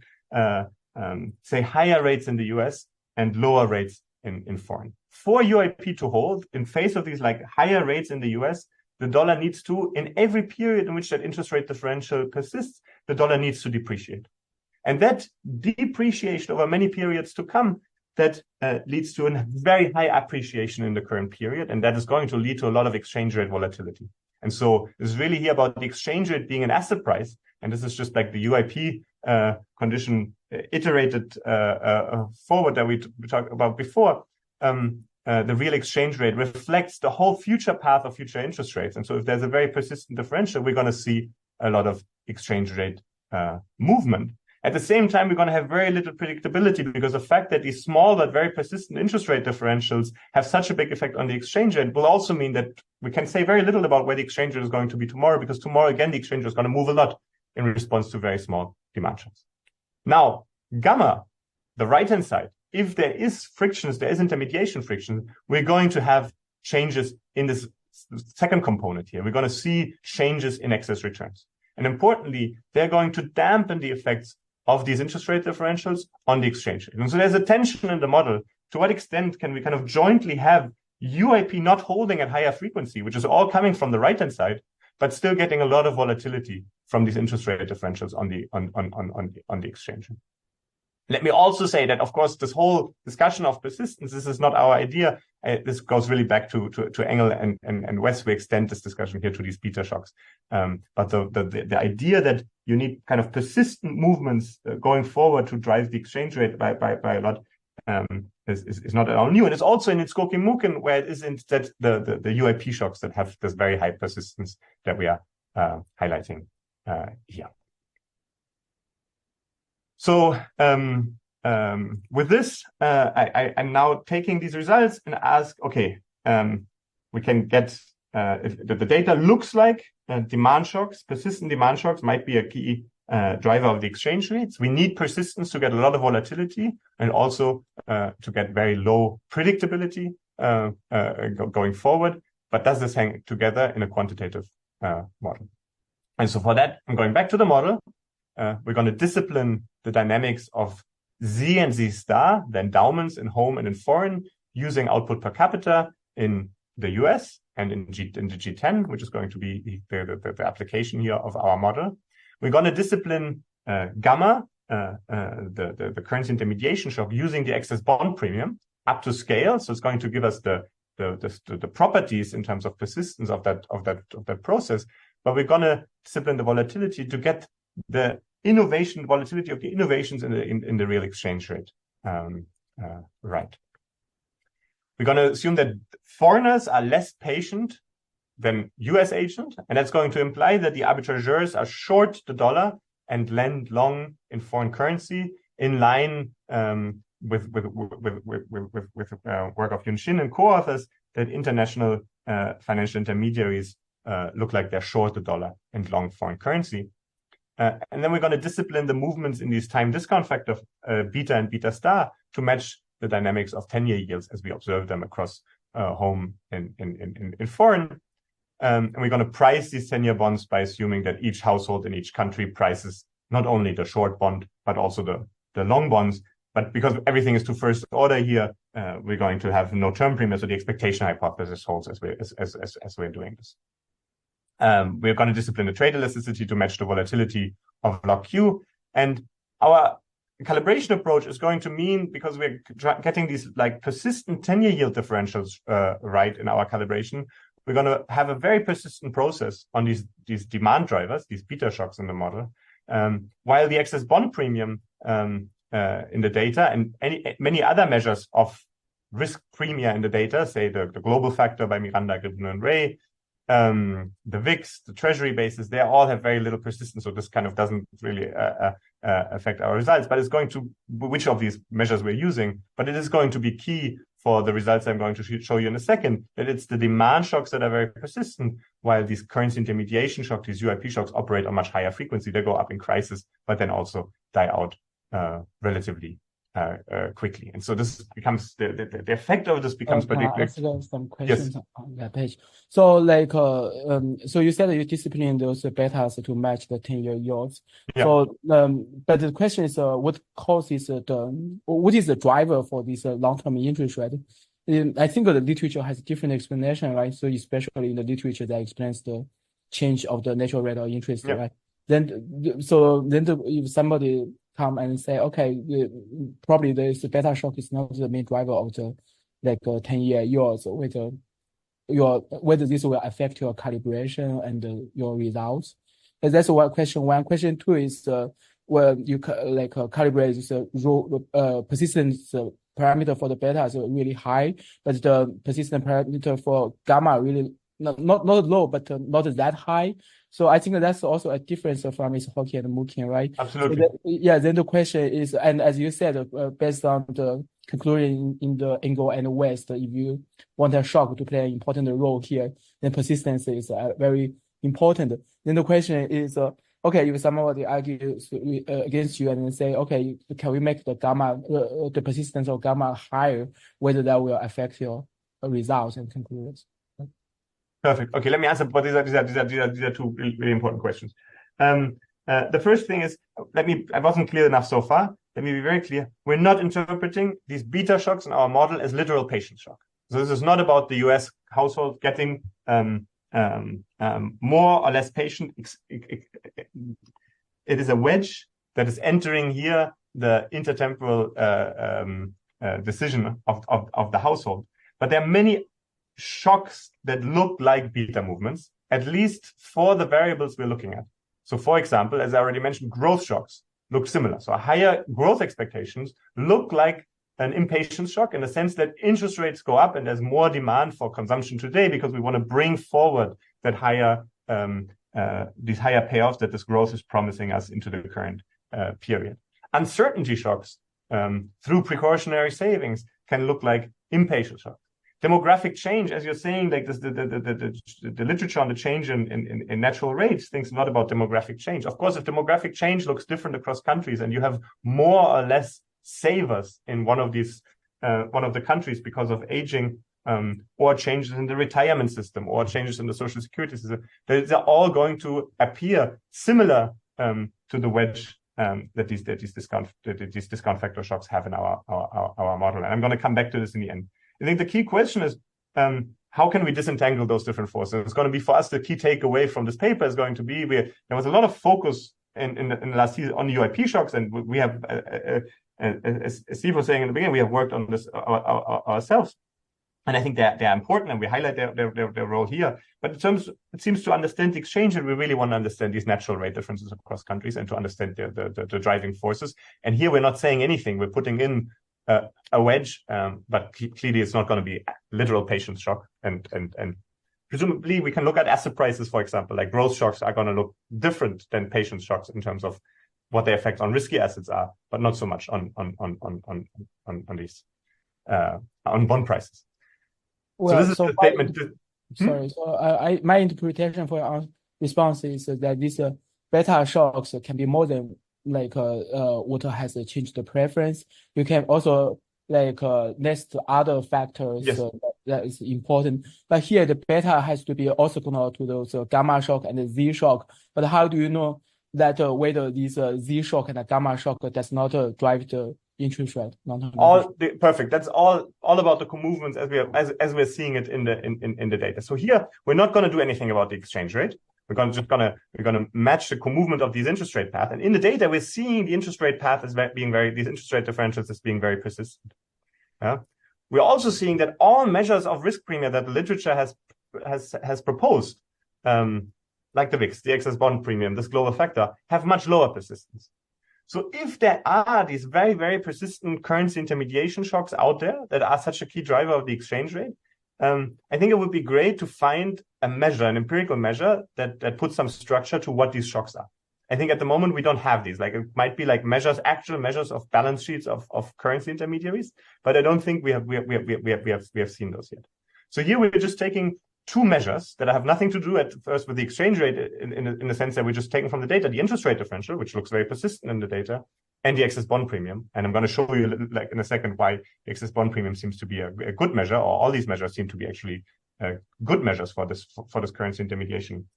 say, higher rates in the US and lower rates in foreign. For UIP to hold, in face of these like higher rates in the US, the dollar needs to, in every period in which that interest rate differential persists, the dollar needs to depreciate. And that depreciation over many periods to come, that leads to a very high appreciation in the current period. And that is going to lead to a lot of exchange rate volatility. And so it's really here about the exchange rate being an asset price. And this is just like the UIP condition iterated forward that we talked about before. The real exchange rate reflects the whole future path of future interest rates. And so if there's a very persistent differential, we're going to see a lot of exchange rate movement. At the same time, we're going to have very little predictability because the fact that these small but very persistent interest rate differentials have such a big effect on the exchange rate will also mean that we can say very little about where the exchange rate is going to be tomorrow, because tomorrow, again, the exchange rate is going to move a lot in response to very small demand shocks. Now, gamma, the right-hand side, if there is frictions, there is intermediation friction, we're going to have changes in this second component here. We're going to see changes in excess returns. And importantly, they're going to dampen the effects of these interest rate differentials on the exchange rate. And so there's a tension in the model. To what extent can we kind of jointly have UIP not holding at higher frequency, which is all coming from the right-hand side, but still getting a lot of volatility from these interest rate differentials on the exchange rate? Let me also say that, of course, this whole discussion of persistence, this is not our idea. This goes really back to Engel and West. We extend this discussion here to these beta shocks. But the idea that you need kind of persistent movements going forward to drive the exchange rate by a lot is not at all new. And it's also in Skokie Mukin, where it isn't that the UIP shocks that have this very high persistence that we are highlighting here. So with this, I'm now taking these results and ask, okay, we can get if the data looks like demand shocks, persistent demand shocks might be a key driver of the exchange rates. We need persistence to get a lot of volatility and also to get very low predictability going forward. But does this hang together in a quantitative model? And so for that, I'm going back to the model. We're going to discipline the dynamics of Z and Z star, the endowments in home and in foreign, using output per capita in the US and in the G10, which is going to be the application here of our model. We're going to discipline gamma, the currency intermediation shock, using the excess bond premium up to scale. So it's going to give us the the properties in terms of persistence of that process, but we're going to discipline the volatility to get the volatility of the innovations in the real exchange rate right. We're going to assume that foreigners are less patient than US agents, and that's going to imply that the arbitrageurs are short the dollar and lend long in foreign currency, in line with work of Yunshin and co-authors, that international financial intermediaries look like they're short the dollar and long foreign currency. And then we're going to discipline the movements in these time discount factor beta and beta star to match the dynamics of 10-year yields as we observe them across home and in foreign. And we're going to price these 10-year bonds by assuming that each household in each country prices not only the short bond, but also the long bonds. But because everything is to first order here, we're going to have no term premium. So the expectation hypothesis holds as we're doing this. We're going to discipline the trade elasticity to match the volatility of log Q. And our calibration approach is going to mean, because we're getting these like persistent 10-year yield differentials right in our calibration, we're going to have a very persistent process on these demand drivers, these beta shocks in the model, while the excess bond premium in the data and many other measures of risk premia in the data, say the global factor by Miranda, Gribner, and Ray, the VIX, the treasury basis, they all have very little persistence. So this kind of doesn't really affect our results, but it's going to, which of these measures we're using, but it is going to be key for the results I'm going to show you in a second, that it's the demand shocks that are very persistent, while these currency intermediation shocks, these UIP shocks, operate on much higher frequency. They go up in crisis, but then also die out relatively quickly. And so this becomes, the effect of this becomes particularly... some questions on that page. So like, so you said that you discipline those betas to match the 10-year yields. Yeah. So, but the question is, what is the driver for this long-term interest rate? I think the literature has a different explanation, right? So especially in the literature that explains the change of the natural rate of interest, yeah. right? If somebody come and say, okay, probably this beta shock is not the main driver of the 10-year yields, whether this will affect your calibration and your results. And that's one question. One question two is when you calibrate this persistence parameter for the beta is really high, but the persistence parameter for gamma really not low, but not that high. So I think that's also a difference from Hockey and Mookin, right? Absolutely. So then the question is, and as you said, based on the conclusion in the Angle and West, if you want a shock to play an important role here, then persistence is very important. Then the question is, okay, if somebody argues against you and say, okay, can we make the gamma, the persistence of gamma higher, whether that will affect your results and conclusions? Perfect. Okay, let me answer, but these are two really important questions. The first thing is, I wasn't clear enough so far. Let me be very clear. We're not interpreting these beta shocks in our model as literal patient shock. So this is not about the US household getting more or less patient. It is a wedge that is entering here the intertemporal decision of the household. But there are many shocks that look like beta movements, at least for the variables we're looking at. So for example, as I already mentioned, growth shocks look similar. So higher growth expectations look like an impatience shock in the sense that interest rates go up and there's more demand for consumption today because we want to bring forward that higher these higher payoffs that this growth is promising us into the current period. Uncertainty shocks through precautionary savings can look like impatience shocks. Demographic change, as you're saying, like this, the literature on the change in natural rates thinks not about demographic change. Of course, if demographic change looks different across countries and you have more or less savers in one of the countries because of aging or changes in the retirement system or changes in the social security system, they're all going to appear similar to the wedge that these discount factor shocks have in our model. And I'm going to come back to this in the end. I think the key question is, how can we disentangle those different forces? It's going to be, for us, the key takeaway from this paper is going to be, there was a lot of focus in the last year on the UIP shocks, and we have, as Steve was saying in the beginning, we have worked on this ourselves. And I think they're important, and we highlight their role here. But it seems to understand the exchange rate, we really want to understand these natural rate differences across countries and to understand the driving forces. And here we're not saying anything. We're putting in a wedge, but clearly it's not going to be literal patient shock. And presumably we can look at asset prices, for example, like growth shocks are going to look different than patient shocks in terms of what their effects on risky assets are, but not so much on these on bond prices. Well, so this is the statement. Sorry. So my interpretation for your response is that these beta shocks can be more than like what has changed the preference. You can also like list other factors that is important. But here the beta has to be orthogonal to those gamma shock and the Z shock. But how do you know that whether these Z shock and the gamma shock does not drive the interest rate? Perfect. That's all about the co-movements as we're seeing it in the data. So here we're not going to do anything about the exchange rate. We're going to match the co-movement of these interest rate paths. And in the data, we're seeing the interest rate path as being these interest rate differentials as being very persistent. Yeah. We're also seeing that all measures of risk premium that the literature has proposed, like the VIX, the excess bond premium, this global factor, have much lower persistence. So if there are these very, very persistent currency intermediation shocks out there that are such a key driver of the exchange rate, I think it would be great to find a measure, an empirical measure that puts some structure to what these shocks are. I think at the moment we don't have these. Like it might be like actual measures of balance sheets of currency intermediaries, but I don't think we have seen those yet. So here we're just taking two measures that have nothing to do at first with the exchange rate in the sense that we're just taking from the data the interest rate differential, which looks very persistent in the data, and the excess bond premium. And I'm going to show you like in a second why the excess bond premium seems to be a good measure, or all these measures seem to be actually good measures for this currency intermediation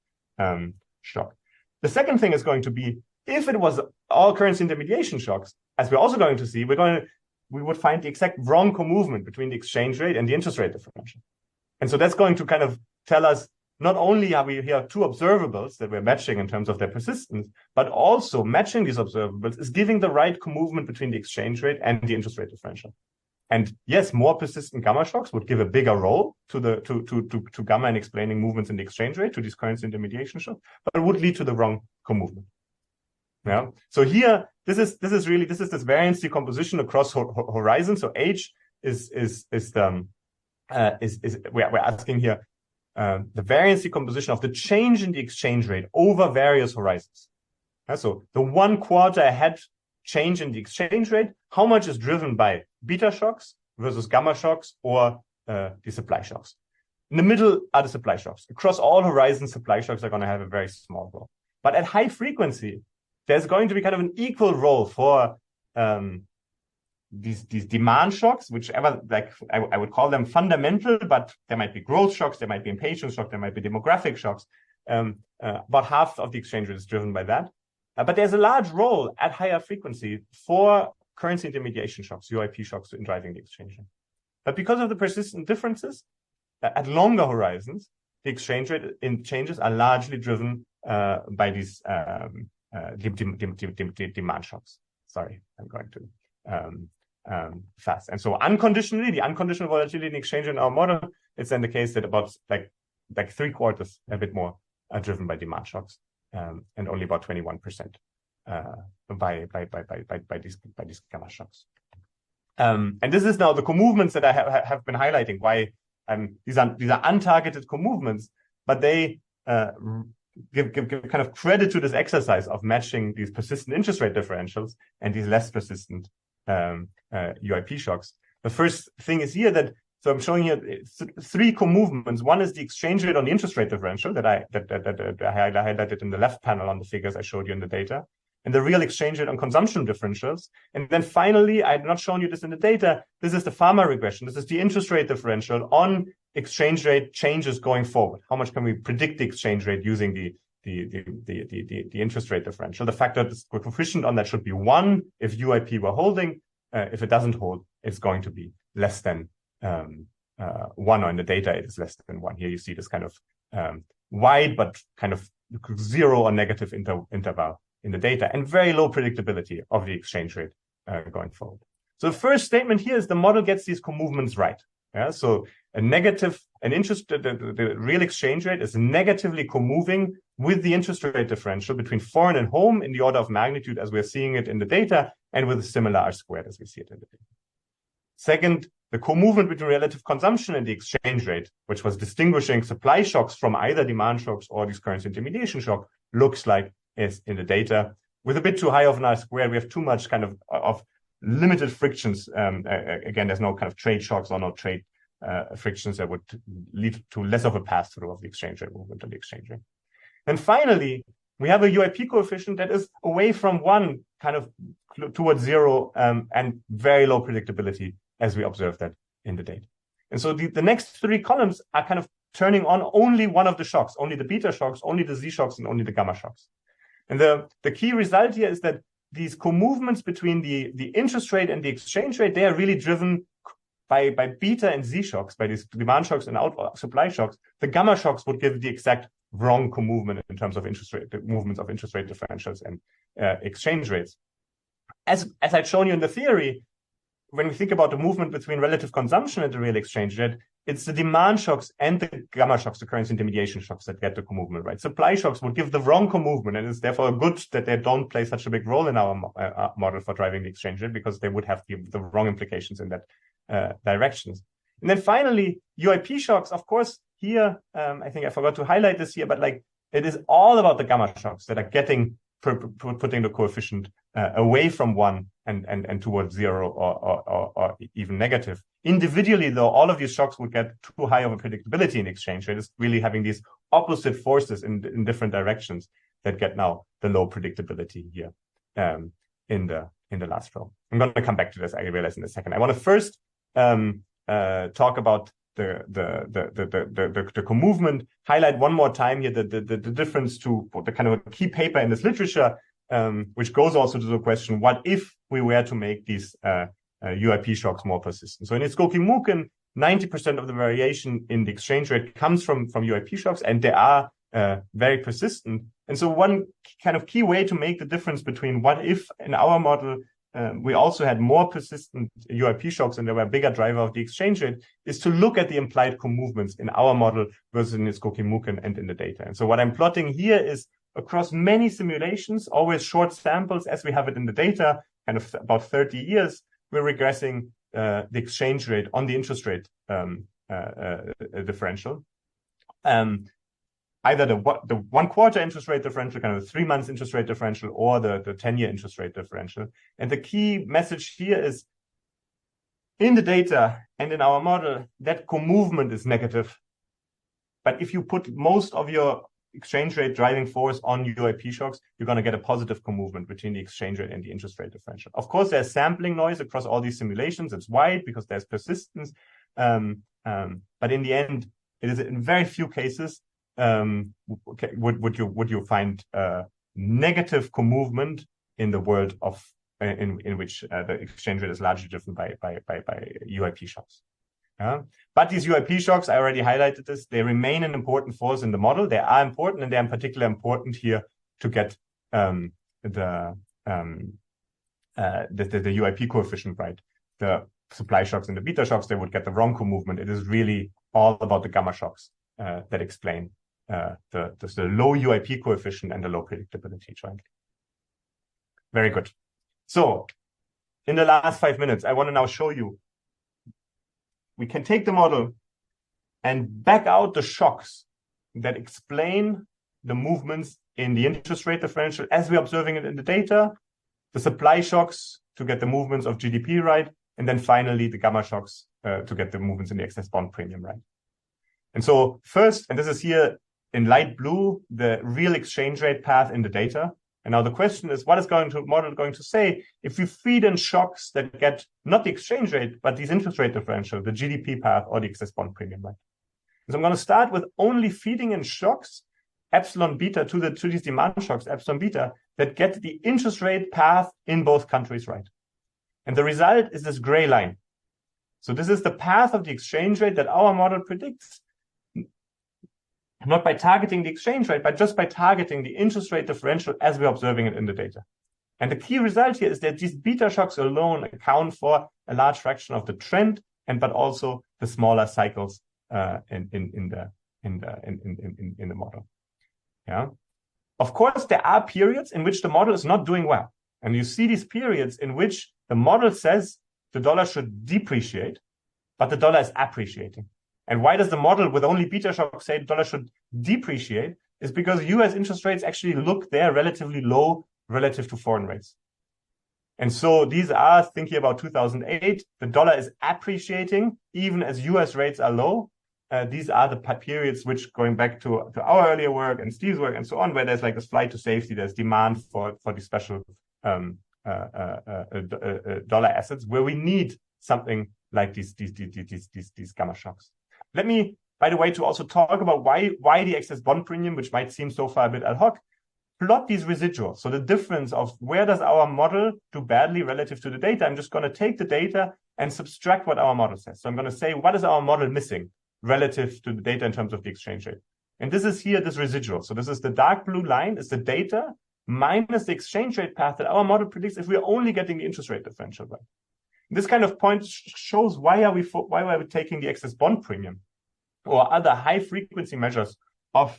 shock. The second thing is going to be, if it was all currency intermediation shocks, as we're also going to see, we would find the exact wrong co-movement between the exchange rate and the interest rate differential. And so that's going to kind of tell us not only are we here two observables that we're matching in terms of their persistence, but also matching these observables is giving the right co-movement between the exchange rate and the interest rate differential. And yes, more persistent gamma shocks would give a bigger role to gamma in explaining movements in the exchange rate, to these currency intermediation shocks, but it would lead to the wrong co-movement. Yeah. So here, this is this variance decomposition across horizons. So H we're asking here the variance decomposition of the change in the exchange rate over various horizons. So the 1 quarter ahead change in the exchange rate, how much is driven by beta shocks versus gamma shocks or the supply shocks? In the middle are the supply shocks. Across all horizons, supply shocks are going to have a very small role. But at high frequency, there's going to be kind of an equal role for these demand shocks, whichever, like I would call them fundamental, but there might be growth shocks, there might be impatience shocks, there might be demographic shocks. About half of the exchange rate is driven by that. But there's a large role at higher frequency for currency intermediation shocks, UIP shocks, in driving the exchange rate. But because of the persistent differences, at longer horizons, the exchange rate in changes are largely driven by these demand shocks. Sorry, I'm going to fast. And so unconditionally, the unconditional volatility in exchange in our model, it's then the case that about like 3/4, a bit more, are driven by demand shocks, and only about 21% by these gamma shocks. And this is now the co-movements that I have been highlighting. Why these are untargeted co-movements, but they give kind of credit to this exercise of matching these persistent interest rate differentials and these less persistent UIP shocks. The first thing is here so I'm showing here 3 co-movements. One is the exchange rate on the interest rate differential that I highlighted in the left panel on the figures I showed you in the data, and the real exchange rate on consumption differentials. And then finally, I had not shown you this in the data. This is the pharma regression. This is the interest rate differential on exchange rate changes going forward. How much can we predict the exchange rate using the interest rate differential? The factor that's coefficient on that should be 1 if UIP were holding. If it doesn't hold, it's going to be less than 1, or in the data it is less than 1. Here you see this kind of wide but kind of 0 or negative interval in the data, and very low predictability of the exchange rate going forward. So the first statement here is the model gets these co-movements right. Yeah, so the real exchange rate is negatively co-moving with the interest rate differential between foreign and home in the order of magnitude as we're seeing it in the data, and with a similar R squared as we see it in the data. Second, the co-movement between relative consumption and the exchange rate, which was distinguishing supply shocks from either demand shocks or these currency intermediation shock, looks like is in the data. With a bit too high of an R squared, we have too much kind of limited frictions. Again, there's no kind of trade shocks or no trade frictions that would lead to less of a pass-through of the exchange rate movement on the exchange rate. And finally, we have a UIP coefficient that is away from 1, kind of towards 0, and very low predictability, as we observe that in the data. And so the next 3 columns are kind of turning on only one of the shocks, only the beta shocks, only the Z shocks, and only the gamma shocks. And the key result here is that these co-movements between the interest rate and the exchange rate, they are really driven by beta and Z shocks, by these demand shocks and supply shocks. The gamma shocks would give the exact wrong co-movement in terms of interest rate, the movements of interest rate differentials and exchange rates. As I'd shown you in the theory, when we think about the movement between relative consumption and the real exchange rate, it's the demand shocks and the gamma shocks, the currency intermediation shocks, that get the co-movement right. Supply shocks would give the wrong co-movement, and it's therefore good that they don't play such a big role in our model for driving the exchange rate, because they would have the wrong implications in that directions. And then finally, UIP shocks, of course, here, I think I forgot to highlight this here, but like it is all about the gamma shocks that are putting the coefficient away from 1 and towards 0 or even negative. Individually, though, all of these shocks would get too high of a predictability in exchange rate. It's really having these opposite forces in different directions that get now the low predictability here in the last row. I'm going to come back to this, I realize, in a second. I want to first talk about the co-movement, highlight one more time here the difference to the kind of a key paper in this literature, which goes also to the question, what if we were to make these UIP shocks more persistent? So in Skokie-Muken, 90% of the variation in the exchange rate comes from UIP shocks, and they are very persistent. And so one kind of key way to make the difference between what if in our model we also had more persistent UIP shocks and they were a bigger driver of the exchange rate is to look at the implied co-movements in our model versus in Skokie-Muken and in the data. And so what I'm plotting here is across many simulations, always short samples as we have it in the data, kind of about 30 years, we're regressing the exchange rate on the interest rate differential. Either the 1 quarter interest rate differential, kind of the 3 months interest rate differential, or the 10-year interest rate differential. And the key message here is, in the data and in our model, that co-movement is negative. But if you put most of your exchange rate driving force on UIP shocks, you're going to get a positive co-movement between the exchange rate and the interest rate differential. Of course, there's sampling noise across all these simulations. It's wide because there's persistence. But in the end, it is in very few cases would you find negative co-movement in the world of in which the exchange rate is largely driven by UIP shocks. But these UIP shocks, I already highlighted this, they remain an important force in the model. They are important, and they are in particular important here to get the UIP coefficient right. The supply shocks and the beta shocks, they would get the wrong co-movement. It is really all about the gamma shocks that explain the low UIP coefficient and the low predictability jointly. Very good. So in the last 5 minutes, I want to now show you we can take the model and back out the shocks that explain the movements in the interest rate differential as we're observing it in the data, the supply shocks to get the movements of GDP right, and then finally the gamma shocks to get the movements in the excess bond premium right. And so first, and this is here in light blue, the real exchange rate path in the data. And now the question is, what is model going to say if we feed in shocks that get not the exchange rate, but these interest rate differential, the GDP path or the excess bond premium right? So I'm going to start with only feeding in shocks, epsilon beta to these demand shocks, epsilon beta, that get the interest rate path in both countries right. And the result is this gray line. So this is the path of the exchange rate that our model predicts, not by targeting the exchange rate, but just by targeting the interest rate differential as we're observing it in the data. And the key result here is that these beta shocks alone account for a large fraction of the trend, but also the smaller cycles in the model. Yeah. Of course, there are periods in which the model is not doing well. And you see these periods in which the model says the dollar should depreciate, but the dollar is appreciating. And why does the model with only beta shock say the dollar should depreciate? Is because US interest rates actually look there relatively low relative to foreign rates. And so these are, thinking about 2008, the dollar is appreciating even as US rates are low. These are the periods which, going back to our earlier work and Steve's work and so on, where there's like this flight to safety, there's demand for these special dollar assets, where we need something like these gamma shocks. Let me, by the way, to also talk about why the excess bond premium, which might seem so far a bit ad hoc, plot these residuals. So the difference of where does our model do badly relative to the data. I'm just going to take the data and subtract what our model says. So I'm going to say, what is our model missing relative to the data in terms of the exchange rate? And this is here, this residual. So this is the dark blue line, is the data minus the exchange rate path that our model predicts if we're only getting the interest rate differential right. This kind of point shows why are we taking the excess bond premium or other high frequency measures of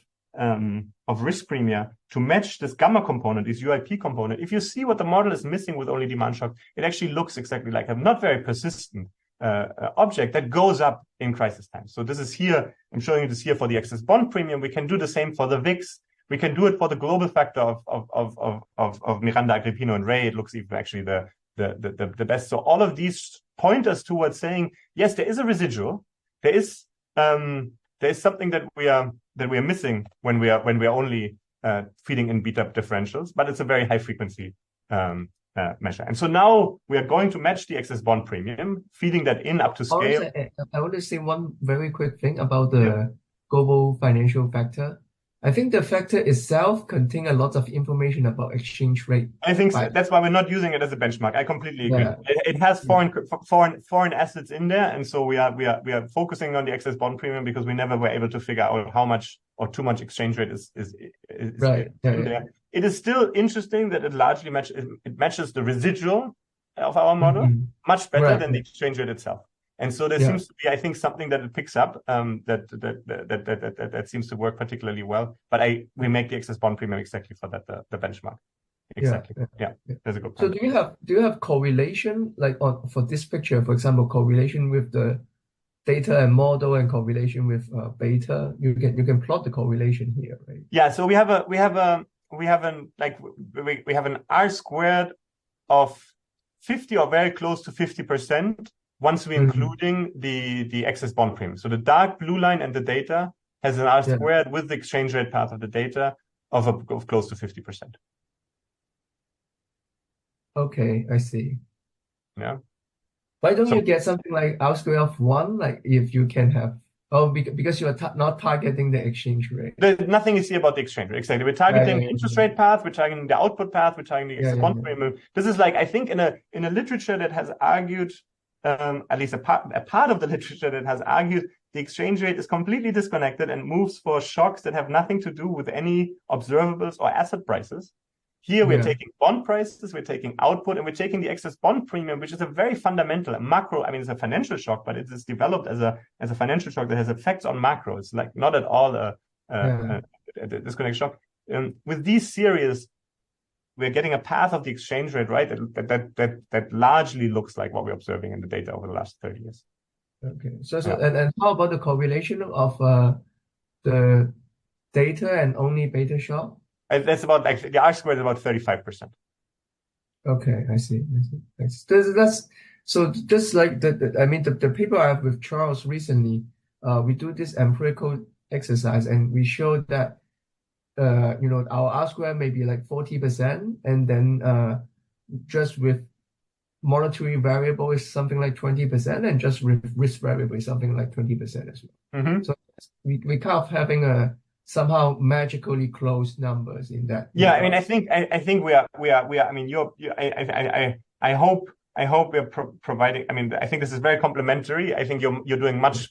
risk premia to match this gamma component, this UIP component. If you see what the model is missing with only demand shock, it actually looks exactly like a not very persistent object that goes up in crisis time. So this is here, I'm showing you this here for the excess bond premium. We can do the same for the VIX. We can do it for the global factor of Miranda, Agrippino, and Ray. It looks even actually the best. So all of these point us towards saying, yes, there is a residual. There is something that we are missing when we are only feeding in beta differentials, but it's a very high frequency measure. And so now we are going to match the excess bond premium, feeding that in up to scale. I want to say one very quick thing about the global financial factor. I think the factor itself contains a lot of information about exchange rate. I think so. That's why we're not using it as a benchmark. I completely agree. Yeah. It has foreign assets in there, and so we are focusing on the excess bond premium because we never were able to figure out how much or too much exchange rate is right. in there. It is still interesting that it largely matches the residual of our model much better than the exchange rate itself. And so there seems to be, I think, something that it picks up that seems to work particularly well. But we make the excess bond premium exactly for that the benchmark. Exactly. Yeah. That's a good point. So do you have correlation like for this picture, for example, correlation with the data and model and correlation with beta? You can plot the correlation here, right? Yeah. So we have an R squared of 50 or very close to 50%. Once we're including the excess bond premium. So the dark blue line and the data has an R squared with the exchange rate path of the data of close to 50%. Okay, I see. Yeah. Why don't you get something like R squared of 1? Like if you can have, because you are not targeting the exchange rate. Nothing is here about the exchange rate. Exactly. We're targeting the interest rate path, we're targeting the output path, we're targeting the excess bond premium. This is like, I think in a literature that has argued, at least a part of the literature that has argued the exchange rate is completely disconnected and moves for shocks that have nothing to do with any observables or asset prices. Here we're taking bond prices, we're taking output, and we're taking the excess bond premium, which is a very fundamental macro. I mean, it's a financial shock, but it is developed as a financial shock that has effects on macro. It's like not at all a disconnect shock. With these series, we're getting a path of the exchange rate, right? That largely looks like what we're observing in the data over the last 30 years. Okay. And how about the correlation of the data and only beta shock? That's about the R squared is about 35%. Okay, I see. So just like the paper I have with Charles recently, we do this empirical exercise and we showed that our R squared may be like 40%, and then just with monetary variable is something like 20%, and just with risk variable is something like 20% as well. So we kind of having a somehow magically close numbers in that. Yeah, I mean, I think we are. I mean, I hope we're providing. I mean, I think this is very complementary. I think you're doing much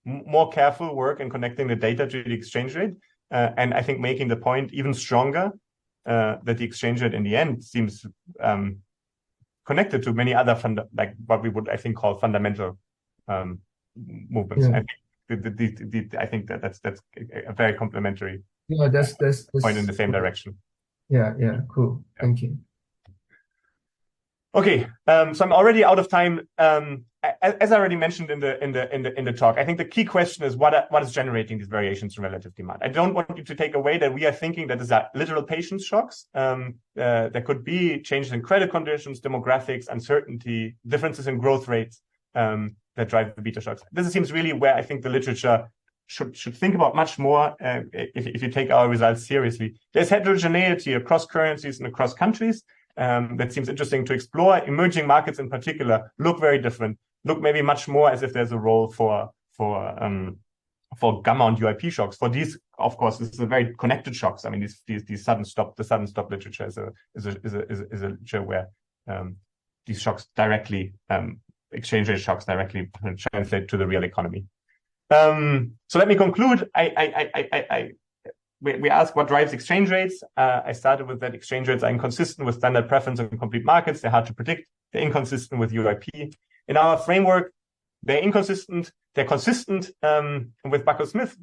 more careful work in connecting the data to the exchange rate. And I think making the point even stronger that the exchange rate in the end seems connected to many other like what we would, I think, call fundamental movements. Yeah. I think that's a very complementary that's point in the same direction. Yeah, cool. Yeah. Thank you. Okay, so I'm already out of time. As I already mentioned in the talk, I think the key question is what is generating these variations in relative demand. I don't want you to take away that we are thinking that these are literal patience shocks. There could be changes in credit conditions, demographics, uncertainty, differences in growth rates that drive the beta shocks. This seems really where I think the literature should think about much more if you take our results seriously. There's heterogeneity across currencies and across countries. That seems interesting to explore. Emerging markets in particular look very different, look maybe much more as if there's a role for gamma and UIP shocks. For these, of course, this is a very connected shocks. I mean, these sudden stop literature is a literature where these shocks directly, exchange rate shocks directly translate to the real economy. So let me conclude. We ask what drives exchange rates. I started with that exchange rates are inconsistent with standard preference and complete markets. They're hard to predict. They're inconsistent with UIP. In our framework, they're inconsistent. They're consistent with Buckle-Smith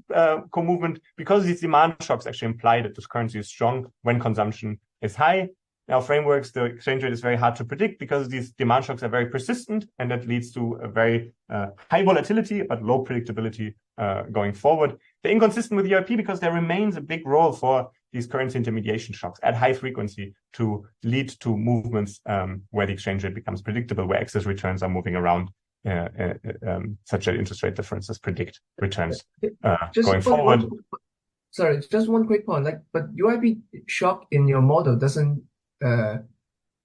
co-movement because these demand shocks actually imply that this currency is strong when consumption is high. In our frameworks, the exchange rate is very hard to predict because these demand shocks are very persistent, and that leads to a very high volatility but low predictability going forward. They're inconsistent with UIP because there remains a big role for these currency intermediation shocks at high frequency to lead to movements where the exchange rate becomes predictable, where excess returns are moving around, such that interest rate differences predict returns going forward. Sorry, just one quick point. But UIP shock in your model doesn't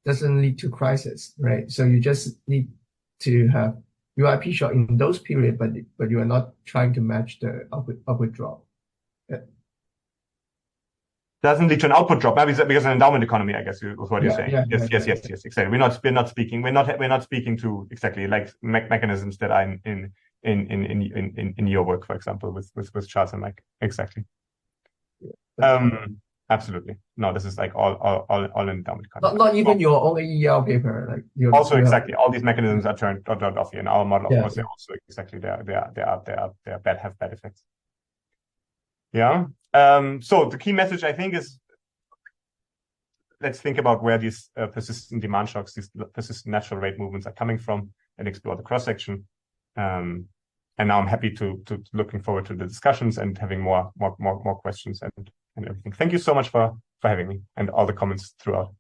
lead to crisis, right? So you just need to have UIP shock in those periods, but you are not trying to match the upward drop. Yeah. Doesn't lead to an output drop, maybe because an endowment economy, I guess, is what you're saying. Yes, exactly. We're not speaking to exactly like mechanisms that are in your work, for example, with Charles and Mike. Exactly. Absolutely. No, this is like all in endowment economy. Not even your own AEL paper, like your also exactly. All these mechanisms are turned off here in our model. Of course, they're also exactly they have bad effects. Yeah. So the key message I think is let's think about where these persistent demand shocks, these persistent natural rate movements are coming from, and explore the cross section. And now I'm happy to looking forward to the discussions and having more questions and everything. Thank you so much for having me and all the comments throughout.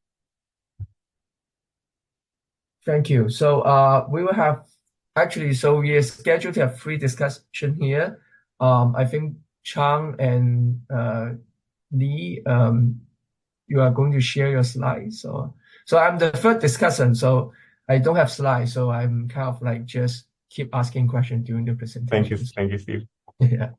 Thank you. So we will have we are scheduled to have 3 discussions here. I think Chang and Lee, you are going to share your slides. So I'm the third discussant, so I don't have slides, so I'm kind of like just keep asking questions during the presentation. Thank you, Steve. Yeah.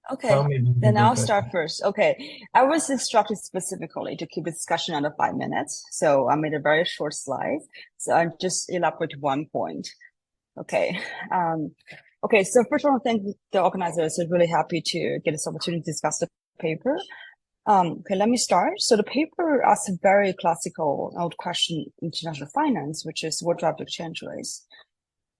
Okay, then I'll start first. Okay, I was instructed specifically to keep the discussion under 5 minutes, so I made a very short slide. So I just elaborate one point. Okay. Okay, so first of all, thank the organizers. I'm really happy to get this opportunity to discuss the paper. Okay, let me start. So the paper asks a very classical old question in international finance, which is what drives exchange rates?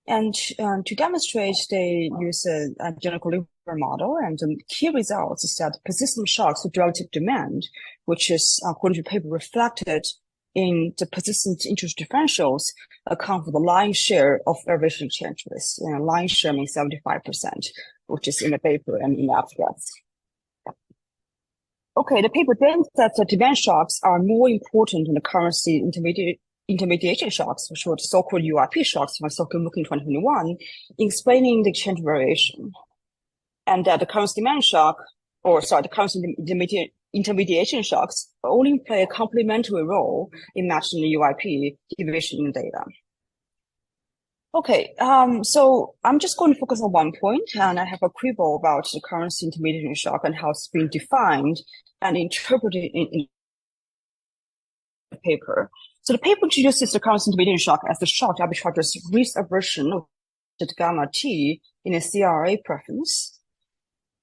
And to demonstrate, they use a general equilibrium model, and the key results is that persistent shocks to relative demand, which is, according to the paper, reflected in the persistent interest differentials, account for the lion's share of variation exchange rates. And lion's share means 75%, which is in the paper and in the abstracts. Okay, the paper then says that demand shocks are more important than the currency intermediation shocks, which were the so-called UIP shocks from so-called MOOC in 2021, in explaining the exchange variation. And that the currency demand shock, the currency intermediation shocks only play a complementary role in matching the UIP deviation in data. Okay, so I'm just going to focus on one point, and I have a quibble about the currency intermediation shock and how it's been defined and interpreted in the paper. So the paper introduces the currency intermediation shock as the shock that arbitrages risk aversion of the gamma T in a CRA preference.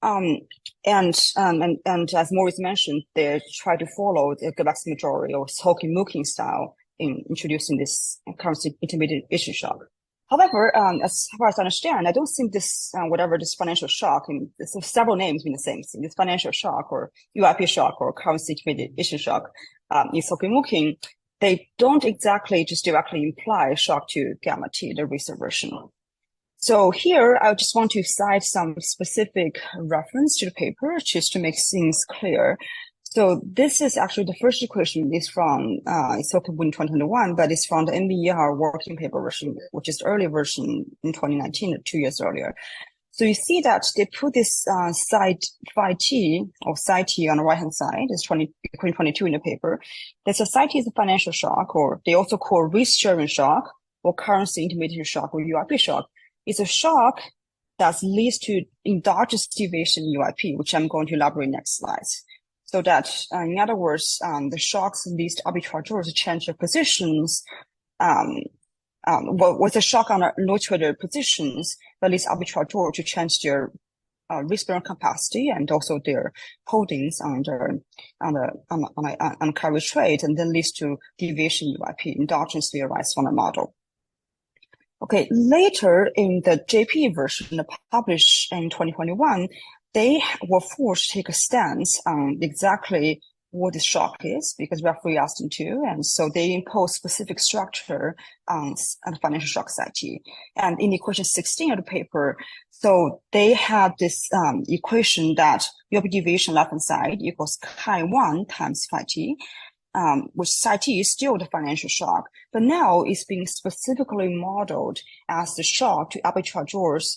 And as Moritz mentioned, they try to follow the Galaxy majority or Hawking-Mooking style in introducing this currency intermediation shock. However, as far as I understand, I don't think this, whatever this financial shock, and there's several names mean the same thing, this financial shock or UIP shock or currency intermediation shock, is Sokimukin, they don't exactly just directly imply shock to gamma T, the recent version. So here, I just want to cite some specific reference to the paper just to make things clear. So this is actually the first equation is from Sokimukin 2021, but it's from the MER working paper version, which is the early version in 2019, 2 years earlier. So you see that they put this side phi t or psi t on the right hand side. It's equation 22 in the paper. There's a psi t is a financial shock, or they also call risk sharing shock or currency intermediation shock or UIP shock. It's a shock that leads to endogenous deviation in UIP, which I'm going to elaborate next slides. So that, in other words, the shocks leads to arbitrageurs to change their positions. With a shock on the low trader positions, that leads arbitrageurs to change their risk-bearing capacity and also their holdings on carry trade, and then leads to deviation UIP, endogenously arise from the model. Okay, later in the JP version published in 2021, they were forced to take a stance on exactly what the shock is, because referee asked them to, and so they impose specific structure on the financial shock psi t. And in equation 16 of the paper, so they had this equation that UIP deviation left-hand side equals chi1 times phi t, which psi t is still the financial shock, but now it's being specifically modeled as the shock to arbitrageurs'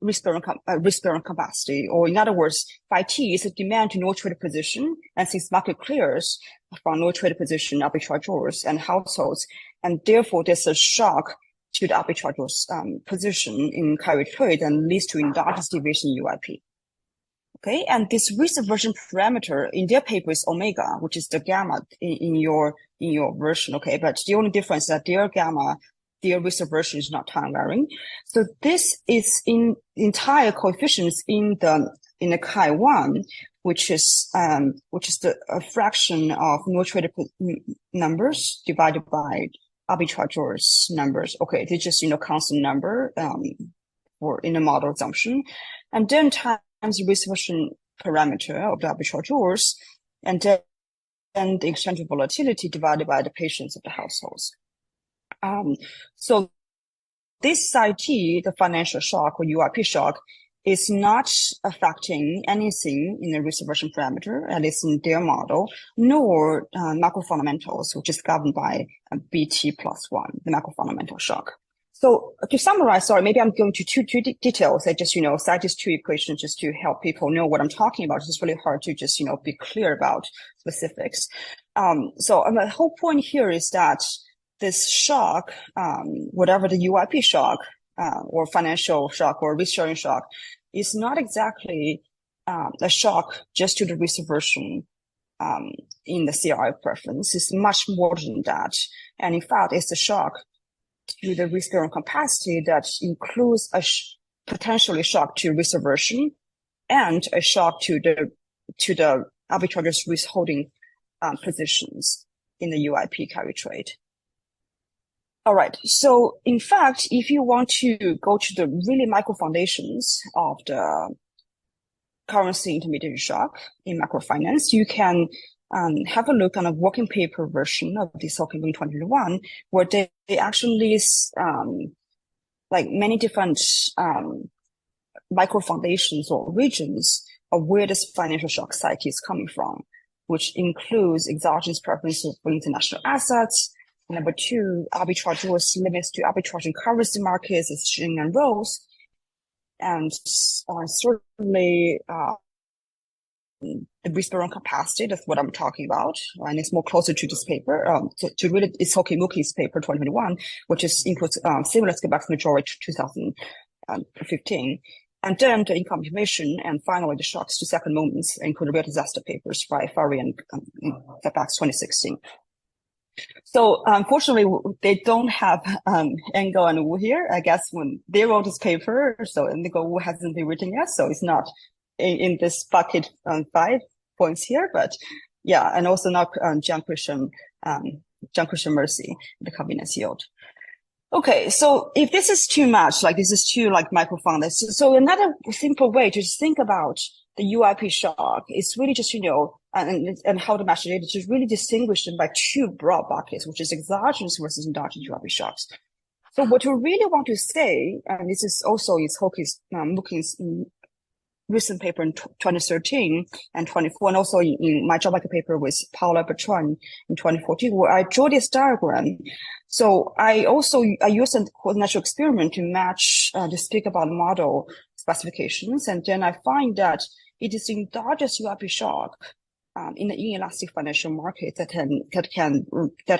risk-bearing capacity, or in other words, phi t is a demand to no trade position, and since market clears from no trade position, arbitrageurs and households, and therefore there's a shock to the arbitrageurs' position in carry trade and leads to endogenous deviation UIP. Okay, and this risk aversion parameter in their paper is omega, which is the gamma in your version. Okay, but the only difference is that their gamma, their risk aversion is not time varying. So this is in entire coefficients in the chi1, which is the fraction of no traded numbers divided by arbitrageurs numbers. Okay, they're just constant number for in the model assumption, and then times the risk aversion parameter of the arbitrageurs, and then the exchange volatility divided by the patience of the households. So this psi t, the financial shock or UIP shock, is not affecting anything in the risk aversion parameter, at least in their model, nor macro fundamentals, which is governed by BT+1, the macro fundamental shock. So to summarize, sorry, maybe I'm going to too details. I just, cite these two equations just to help people know what I'm talking about. It's really hard to just, be clear about specifics. So the whole point here is that this shock, whatever the UIP shock, or financial shock or risk sharing shock, is not exactly a shock just to the risk aversion in the CRI preference. It's much more than that. And in fact, it's a shock to the risk bearing capacity that includes a potentially shock to risk aversion and a shock to the arbitrageurs risk holding positions in the UIP carry trade. All right. So in fact, if you want to go to the really micro foundations of the currency intermediate shock in macrofinance, you can have a look on a working paper version of the Sokimukin 2021, where they actually list like many different micro foundations or regions of where this financial shock psi t is coming from, which includes exogenous preferences for international assets. Number two, arbitrageurs limits to arbitrage in currency markets, exchange and rolls. And certainly the risk bearing capacity, that's what I'm talking about. And it's more closer to this paper, to really, it's Sokimuki's paper 2021, which includes similar scaleback majority to 2015. And then the income information, and finally the shocks to second moments, include real disaster papers by Fari and Fairfax 2016. So unfortunately, they don't have Engel and Wu here. I guess when they wrote this paper, so Engel Wu hasn't been written yet, so it's not in this bucket 5 points here. But yeah, and also not John Christian Mercy, the cabinet yield. Okay, so if this is too much, like this is too like microphone, so another simple way to just think about the UIP shock is really just, and how to match the data to really distinguish them by two broad buckets, which is exogenous versus endogenous UIP shocks. So what you really want to say, and this is also its focus, looking in recent paper in 2013 and 2014, and also in my job paper with Paula Bertrand in 2014, where I drew this diagram. So I used a coordination experiment to match to speak about model specifications, and then I find that it is endogenous UIP shock in the inelastic financial market that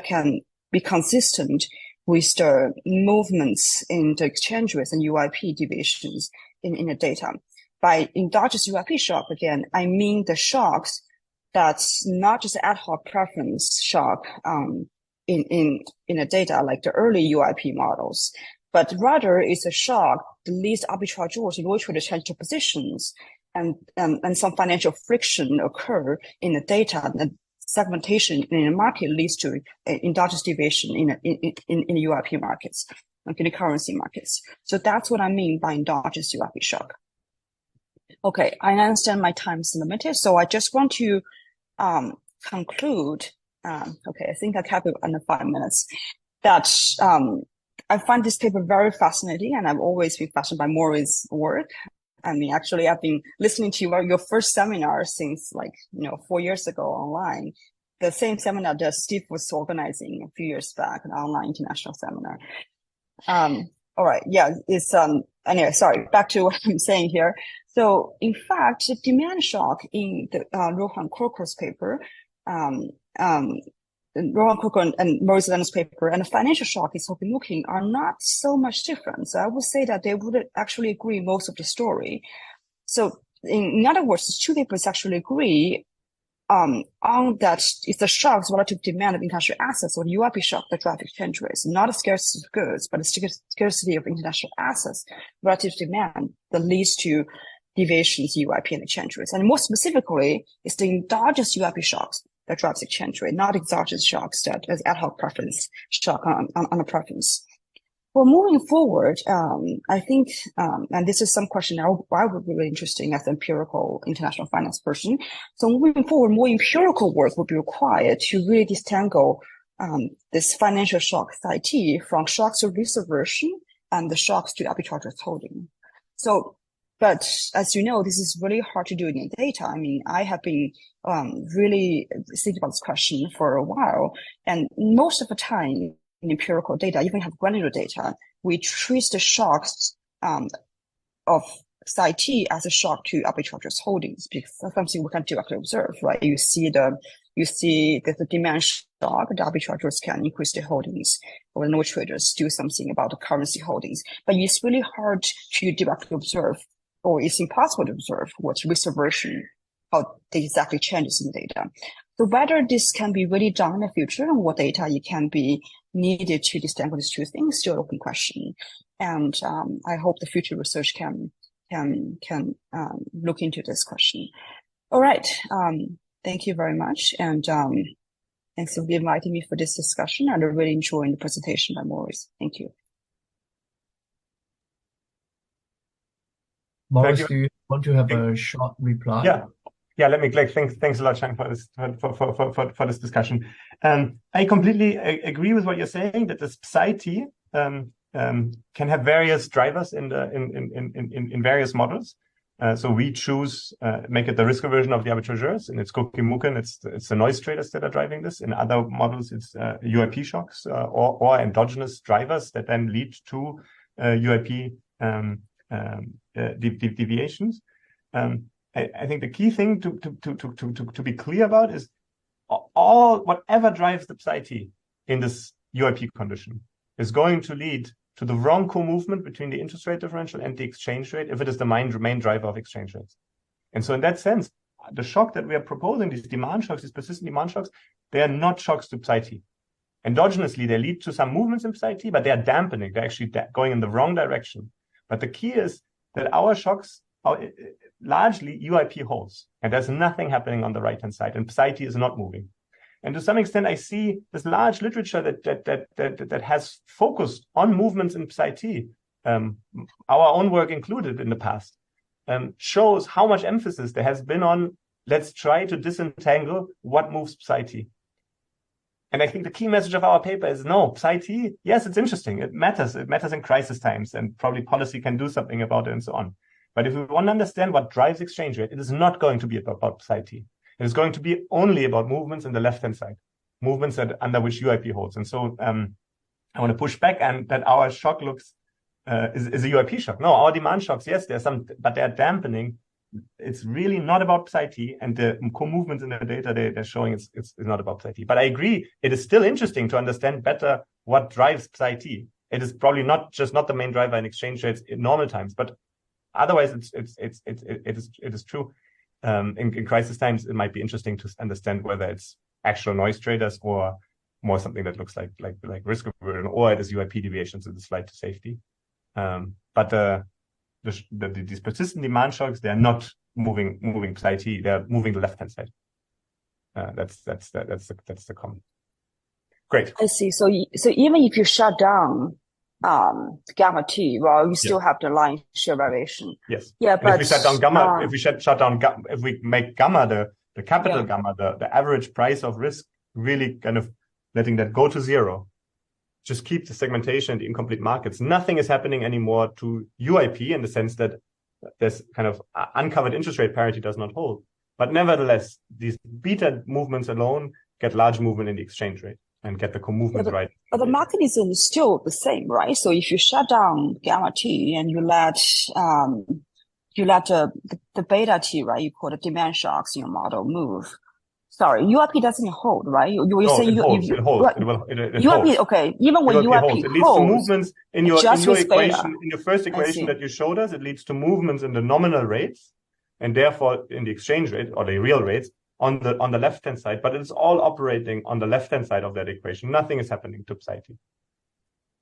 can be consistent with the movements in the exchange rates and UIP deviations in the data. By endogenous UIP shock, again, I mean the shocks that's not just ad hoc preference shock in the data like the early UIP models, but rather it's a shock that leads arbitrageurs in which they change their positions and some financial friction occur in the data, and segmentation in the market leads to endogenous deviation in the UIP markets, like in the currency markets. So that's what I mean by endogenous UIP shock. Okay, I understand my time is limited, so I just want to conclude. Okay, I think I kept it under 5 minutes. That I find this paper very fascinating, and I've always been fascinated by Moritz's work. I mean, actually, I've been listening to your first seminar since 4 years ago online. The same seminar that Steve was organizing a few years back, an online international seminar. All right, yeah, it's anyway. Sorry, back to what I'm saying here. So, in fact, the demand shock in the Rohan Korkor's paper, Rohan Korkor and Moritz Lenel's paper, and the financial shock is looking are not so much different. So I would say that they would actually agree most of the story. So in other words, the two papers actually agree on that it's the shocks relative demand of international assets, or the UIP shock, that drive exchange rates, not a scarcity of goods, but a scarcity of international assets relative demand that leads to deviations in UIP and exchange rates. And more specifically, it's the endogenous UIP shocks that drives exchange rate, not exogenous shocks that as ad hoc preference shock on a preference. Well, moving forward, I think, and this is some question I would be really interesting as an empirical international finance person. So moving forward, more empirical work would be required to really disentangle this financial shock IT from shocks to risk aversion and the shocks to arbitrage holding. So, but as you know, this is really hard to do in data. I mean, I have been really thinking about this question for a while, and most of the time in empirical data, even have granular data, we treat the shocks of IT as a shock to arbitrageurs holdings, because that's something we can directly observe, right? You see the demand shock, the arbitrageurs can increase their holdings, or no traders do something about the currency holdings. But it's really hard to directly observe, or it's impossible to observe what's risk aversion, how they exactly changes in the data. So whether this can be really done in the future and what data it can be needed to distinguish these two things, still an open question. And I hope the future research can look into this question. All right. Thank you very much. And thanks for inviting me for this discussion. I really enjoyed the presentation by Moritz. Thank you. Moritz, do you want to have a short reply? Yeah, let me thanks a lot, Shang, for this discussion. I completely agree with what you're saying, that the society can have various drivers in various models. So we choose make it the risk aversion of the arbitrageurs, and it's Kokimuken, it's the noise traders that are driving this. In other models, it's UIP shocks or endogenous drivers that then lead to UIP deviations. I think the key thing to be clear about is whatever drives the psyche in this UIP condition is going to lead to the wrong co-movement between the interest rate differential and the exchange rate if it is the main driver of exchange rates. And so in that sense, the shock that we are proposing, these demand shocks, these persistent demand shocks, they are not shocks to psyche. Endogenously, they lead to some movements in psyche, but they are dampening. They're actually going in the wrong direction. But the key is that our shocks are largely UIP holds, and there's nothing happening on the right-hand side, and psyche is not moving. And to some extent, I see this large literature that has focused on movements in Psi-T, our own work included in the past, shows how much emphasis there has been on, let's try to disentangle what moves Psi-T. And I think the key message of our paper is, no, Psi-T, yes, it's interesting. It matters. It matters in crisis times, and probably policy can do something about it and so on. But if we want to understand what drives exchange rate, it is not going to be about Psi-T. It is going to be only about movements in the left-hand side, movements under which UIP holds. And so I want to push back and that our shock looks is a UIP shock. No, our demand shocks, yes, there's some, but they're dampening. It's really not about Psi-T, and the co-movements in the data they're showing it's not about Psi-T. But I agree, it is still interesting to understand better what drives Psi-T. It is probably not the main driver in exchange rates in normal times, but otherwise it is true. In crisis times, it might be interesting to understand whether it's actual noise traders or more something that looks like risk aversion, or it is UIP deviations in the flight to safety. But these persistent demand shocks, they are not moving Psi-T, they're moving the left-hand side. That's the comment. Great. I see. So even if you shut down gamma T, well, you still have the line shear variation. Yes. Yeah, but if we shut down gamma, if we make gamma the capital gamma, the average price of risk, really kind of letting that go to zero, just keep the segmentation, the incomplete markets. Nothing is happening anymore to UIP in the sense that this kind of uncovered interest rate parity does not hold. But nevertheless, these beta movements alone get large movement in the exchange rate and get the co-movements right. But the mechanism is still the same, right? So if you shut down gamma T and you let the beta T, right, you call the demand shocks in your model move. Sorry, UIP doesn't hold, right? You were saying it holds. It holds. UIP, okay. Even when UIP holds, it leads to movements in your equation, beta. in your first equation that you showed us. It leads to movements in the nominal rates, and therefore in the exchange rate or the real rates on the left hand side. But it's all operating on the left hand side of that equation. Nothing is happening to Psi-T.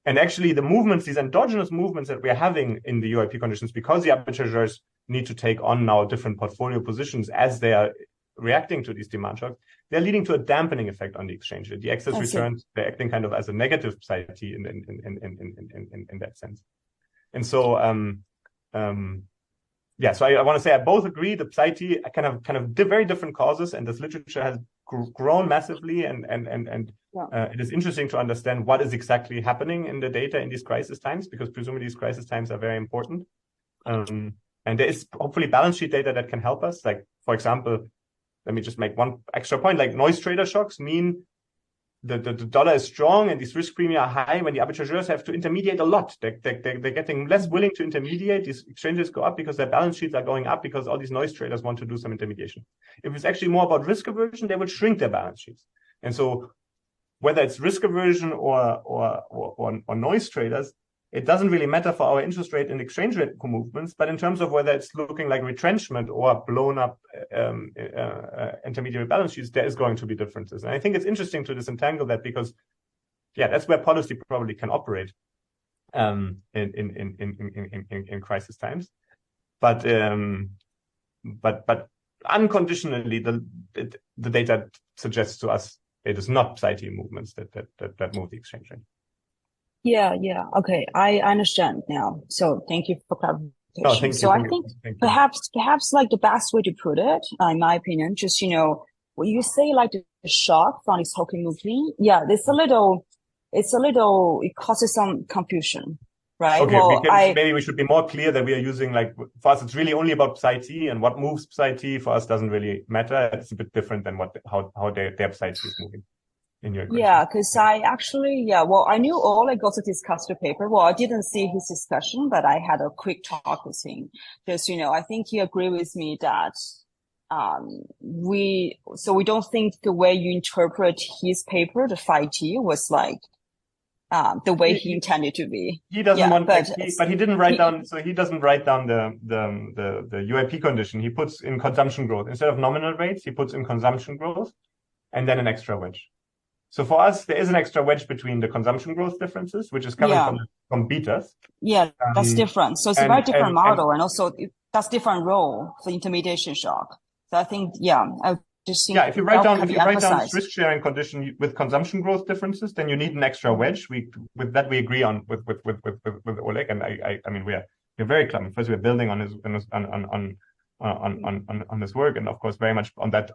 And actually, the movements, these endogenous movements that we are having in the UIP conditions, because the arbitrageurs need to take on now different portfolio positions as they are reacting to these demand shocks, they're leading to a dampening effect on the exchange rate. The excess returns, they're acting kind of as a negative Psi-T in that sense. And so, so I want to say I both agree that Psi-T kind of very different causes, and this literature has grown massively, and it is interesting to understand what is exactly happening in the data in these crisis times, because presumably these crisis times are very important. And there is hopefully balance sheet data that can help us. Like, for example, let me just make one extra point, like noise trader shocks mean the dollar is strong and these risk premia are high when the arbitrageurs have to intermediate a lot. They're getting less willing to intermediate. These exchanges go up because their balance sheets are going up because all these noise traders want to do some intermediation. If it's actually more about risk aversion, they would shrink their balance sheets. And so whether it's risk aversion or noise traders, it doesn't really matter for our interest rate and exchange rate movements, but in terms of whether it's looking like retrenchment or blown up intermediary balance sheets, there is going to be differences. And I think it's interesting to disentangle that because, that's where policy probably can operate in crisis times. But unconditionally, the data suggests to us it is not Psi-T movements that move the exchange rate. Yeah. Okay, I understand now. So thank you for clarification. Oh, thank you. So I think perhaps like the best way to put it, in my opinion, just, when you say like the shock from this Hockey movement, it causes some confusion, right? Okay, well, maybe we should be more clear that we are using, like, for us, it's really only about Psi-T, and what moves Psi-T for us doesn't really matter. It's a bit different than how their Psi-T is moving. Yeah, because I knew Oleg also discussed the paper. Well, I didn't see his discussion, but I had a quick talk with him. Because, I think he agreed with me that we don't think the way you interpret his paper, the Psi-T, was like the way he intended to be. He doesn't but he didn't write down. So he doesn't write down the UIP condition. He puts in consumption growth instead of nominal rates. He puts in consumption growth, and then an extra wedge. So for us, there is an extra wedge between the consumption growth differences, which is coming from betas. Yeah, that's different. So it's a very different model, and also that's different role for intermediation shock. So I think, I Just Yeah, if you write down emphasize. risk sharing condition with consumption growth differences, then you need an extra wedge. With that we agree on with Oleg, and I mean we're very clear. First, we're building on his on his work, and of course very much on that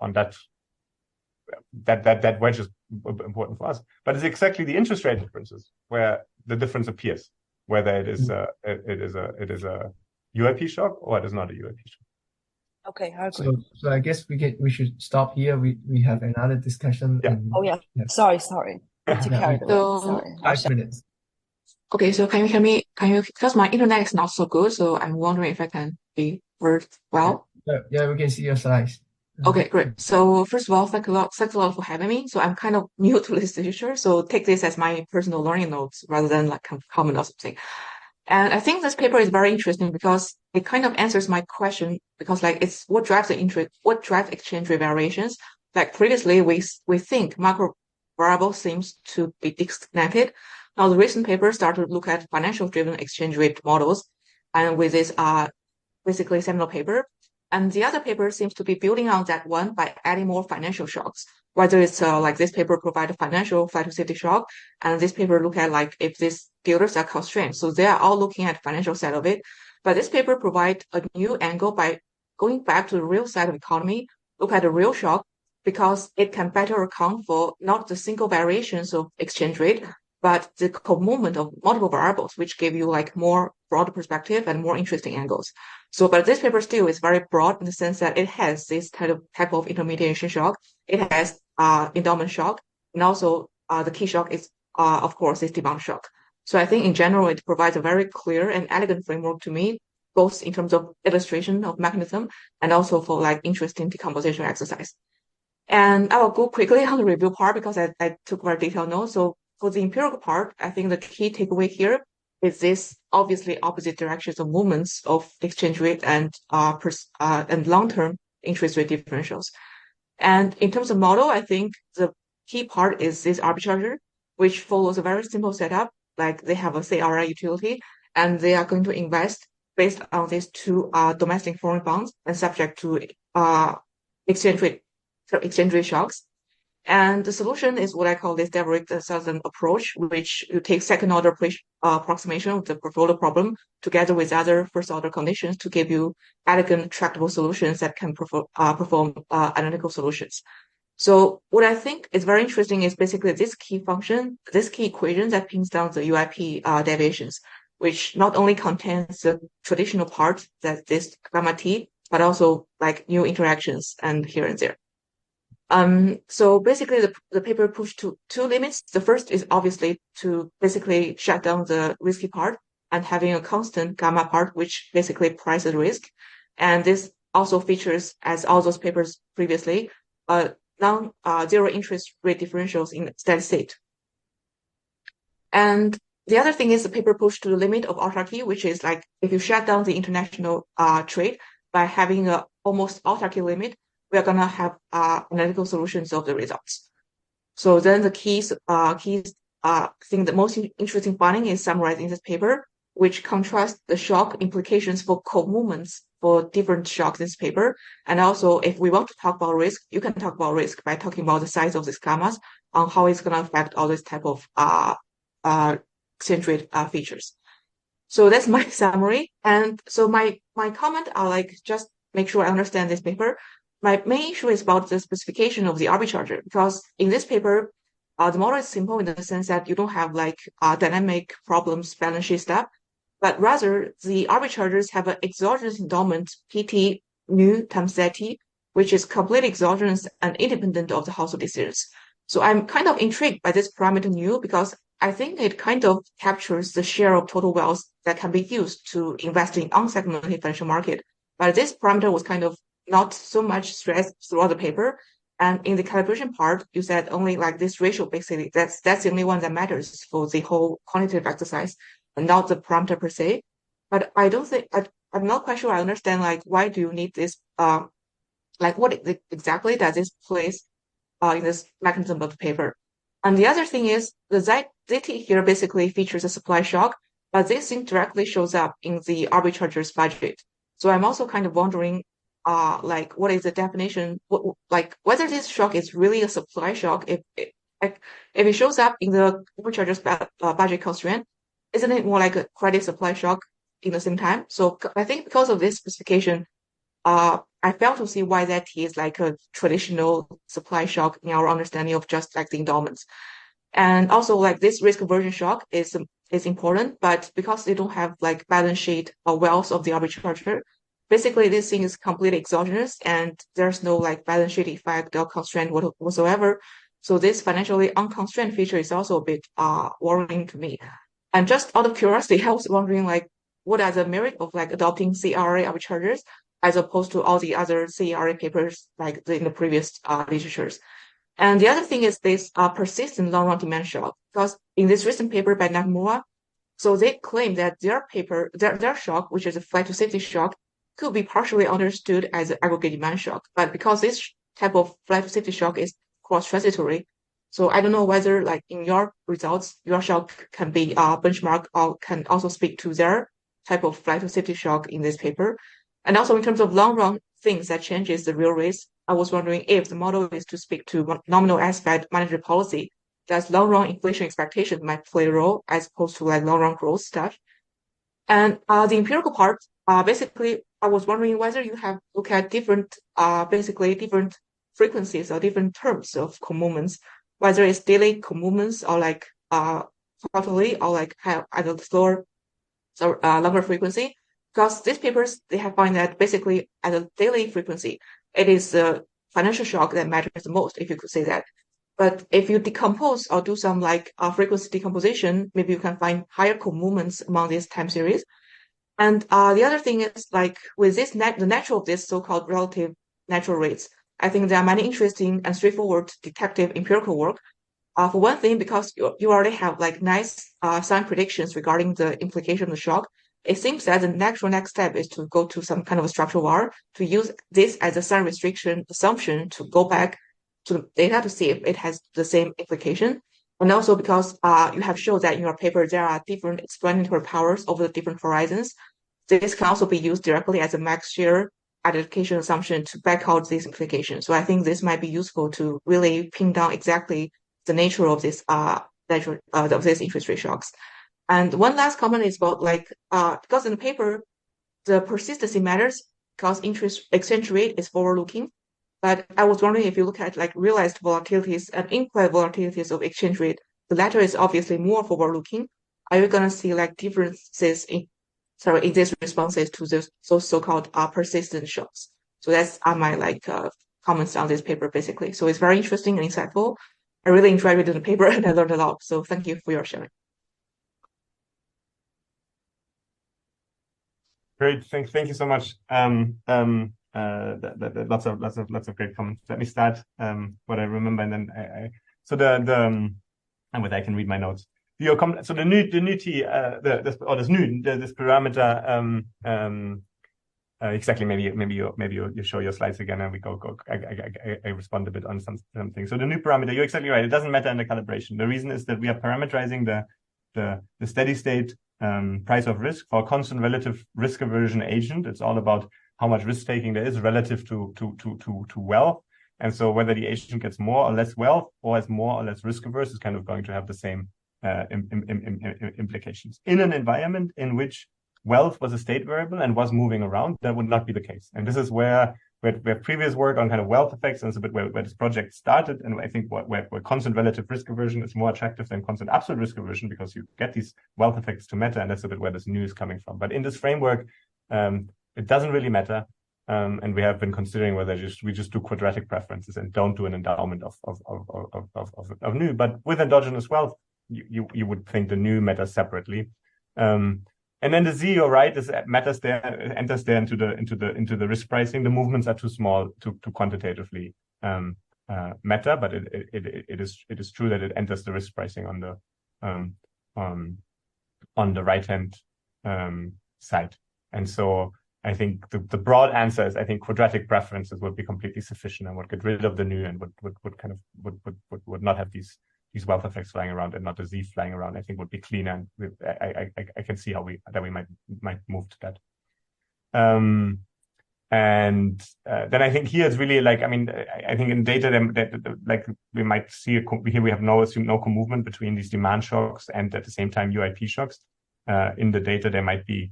wedge is important for us. But it's exactly the interest rate differences where the difference appears, whether it is a UIP shock or it is not a UIP shock. Okay, I agree. So I guess we should stop here. We have another discussion. Yeah. Sorry. To carry the Sorry. 5 minutes. Okay, so can you hear me? Because my internet is not so good, so I'm wondering if I can be heard well. Yeah, we can see your slides. Okay, great. So first of all, thanks a lot for having me. So I'm kind of new to this literature, so take this as my personal learning notes rather than like comment or something. And I think this paper is very interesting because it kind of answers my question, because like it's what drives exchange rate variations. Like previously we think macro variable seems to be disconnected. Now the recent paper started to look at financial driven exchange rate models, and with this basically seminal paper. And the other paper seems to be building on that one by adding more financial shocks. Whether it's like this paper provide a financial flight to safety shock, and this paper look at like if these builders are constrained. So they are all looking at financial side of it. But this paper provide a new angle by going back to the real side of economy, look at the real shock, because it can better account for not the single variations of exchange rate, but the co-movement of multiple variables, which give you like more broad perspective and more interesting angles. So, but this paper still is very broad in the sense that it has this type of intermediation shock. It has endowment shock, and also the key shock is of course is demand shock. So I think in general it provides a very clear and elegant framework to me, both in terms of illustration of mechanism and also for like interesting decomposition exercise. And I will go quickly on the review part because I took very detailed notes. So for the empirical part, I think the key takeaway here is this obviously opposite directions of movements of exchange rate and long-term interest rate differentials. And in terms of model, I think the key part is this arbitrager, which follows a very simple setup. Like they have a CRI utility, and they are going to invest based on these two domestic foreign bonds and subject to exchange rate shocks. And the solution is what I call this direct Southern approach, which you take second order approximation of the portfolio problem together with other first order conditions to give you elegant tractable solutions that can perform analytical solutions. So what I think is very interesting is basically this key equation that pins down the UIP deviations, which not only contains the traditional part that this gamma t, but also like new interactions and here and there. So basically the paper pushed to two limits. The first is obviously to basically shut down the risky part and having a constant gamma part, which basically prices risk. And this also features, as all those papers previously, zero interest rate differentials in steady state. And the other thing is the paper pushed to the limit of autarky, which is like if you shut down the international trade by having a almost autarky limit, we are going to have analytical solutions of the results. So then the thing, the most interesting finding is summarized in this paper, which contrasts the shock implications for co-movements for different shocks in this paper. And also, if we want to talk about risk, you can talk about risk by talking about the size of these gammas on how it's going to affect all this type of exchange rate features. So that's my summary. And so my comment are like, just make sure I understand this paper. My main issue is about the specification of the arbitrager, because in this paper, the model is simple in the sense that you don't have like dynamic problems balance sheet stuff, but rather the arbitragers have an exogenous endowment PT mu times ZT, which is completely exogenous and independent of the household decisions. So I'm kind of intrigued by this parameter mu because I think it kind of captures the share of total wealth that can be used to invest in unsegmented financial market. But this parameter was kind of not so much stressed throughout the paper. And in the calibration part, you said only like this ratio, basically, that's the only one that matters for the whole quantitative exercise and not the parameter per se. But I don't think, I'm not quite sure I understand, like, why do you need this, like what exactly does this place in this mechanism of the paper? And the other thing is the ZT here basically features a supply shock, but this thing directly shows up in the arbitrager's budget. So I'm also kind of wondering, like what is the definition, like whether this shock is really a supply shock. If it shows up in the overcharger's budget constraint, isn't it more like a credit supply shock in the same time? So I think because of this specification, I fail to see why that is like a traditional supply shock in our understanding of just like the endowments. And also like this risk aversion shock is important, but because they don't have like balance sheet or wealth of the arbitrager, basically this thing is completely exogenous and there's no like balance sheet effect or constraint whatsoever. So this financially unconstrained feature is also a bit worrying to me. And just out of curiosity, I was wondering like what are the merit of like adopting CRA arbitragers as opposed to all the other CRA papers like in the previous literatures. And the other thing is this persistent long-run demand shock, because in this recent paper by Nakamura, so they claim that their shock, which is a flight to safety shock, could be partially understood as an aggregate demand shock. But because this type of flight to safety shock is cross-transitory, so I don't know whether like in your results, your shock can be benchmark or can also speak to their type of flight to safety shock in this paper. And also in terms of long-run things that changes the real risk, I was wondering if the model is to speak to nominal aspect monetary policy, does long-run inflation expectation might play a role as opposed to like long-run growth stuff. And the empirical part, basically, I was wondering whether you have looked at different frequencies or different terms of co-movements, whether it's daily co-movements or like quarterly or like at a slower, longer frequency. Because these papers, they have found that basically at a daily frequency, it is the financial shock that matters the most, if you could say that. But if you decompose or do some like frequency decomposition, maybe you can find higher co-movements among these time series. And the other thing is like with this the natural of this so-called relative natural rates, I think there are many interesting and straightforward detective empirical work. For one thing, because you already have like nice sign predictions regarding the implication of the shock, it seems that the natural next step is to go to some kind of a structural war to use this as a sign restriction assumption to go back to the data to see if it has the same implication. And also because you have shown that in your paper there are different explanatory powers over the different horizons. This can also be used directly as a max share identification assumption to back out these implications. So I think this might be useful to really pin down exactly the nature of this of these interest rate shocks. And one last comment is about like because in the paper the persistency matters because interest exchange rate is forward-looking. But I was wondering if you look at like realized volatilities and implied volatilities of exchange rate, the latter is obviously more forward-looking. Are you gonna see like differences in these responses to those so-called persistent shocks? So that's my like comments on this paper basically. So it's very interesting and insightful. I really enjoyed reading the paper and I learned a lot. So thank you for your sharing. Great, thank you so much. Lots of great comments. Let me start what I remember, and then so and with I can read my notes. So the new T this parameter exactly. Maybe you show your slides again and we go. I respond a bit on something. So the new parameter, you're exactly right. It doesn't matter in the calibration. The reason is that we are parameterizing the steady state price of risk for a constant relative risk aversion agent. It's all about how much risk taking there is relative to wealth. And so whether the agent gets more or less wealth or has more or less risk averse is kind of going to have the same implications. In an environment in which wealth was a state variable and was moving around, that would not be the case. And this is where previous work on kind of wealth effects, and it's a bit where this project started. And I think where constant relative risk aversion is more attractive than constant absolute risk aversion, because you get these wealth effects to matter. And that's a bit where this new is coming from. But in this framework, it doesn't really matter. And we have been considering whether we just do quadratic preferences and don't do an endowment of new. But with endogenous wealth, you would think the new matters separately. And then the Z, you're right, enters there into the risk pricing. The movements are too small to quantitatively matter, but it is true that it enters the risk pricing on the right hand side. And so I think the broad answer is I think quadratic preferences would be completely sufficient and would get rid of the new and would not have these wealth effects flying around and not the Z flying around. I think would be cleaner, and I can see how we might move to that. And then I think here it's really like, I mean, I think in data, like we might see here we have assumed no co-movement between these demand shocks and at the same time UIP shocks. In the data, they might be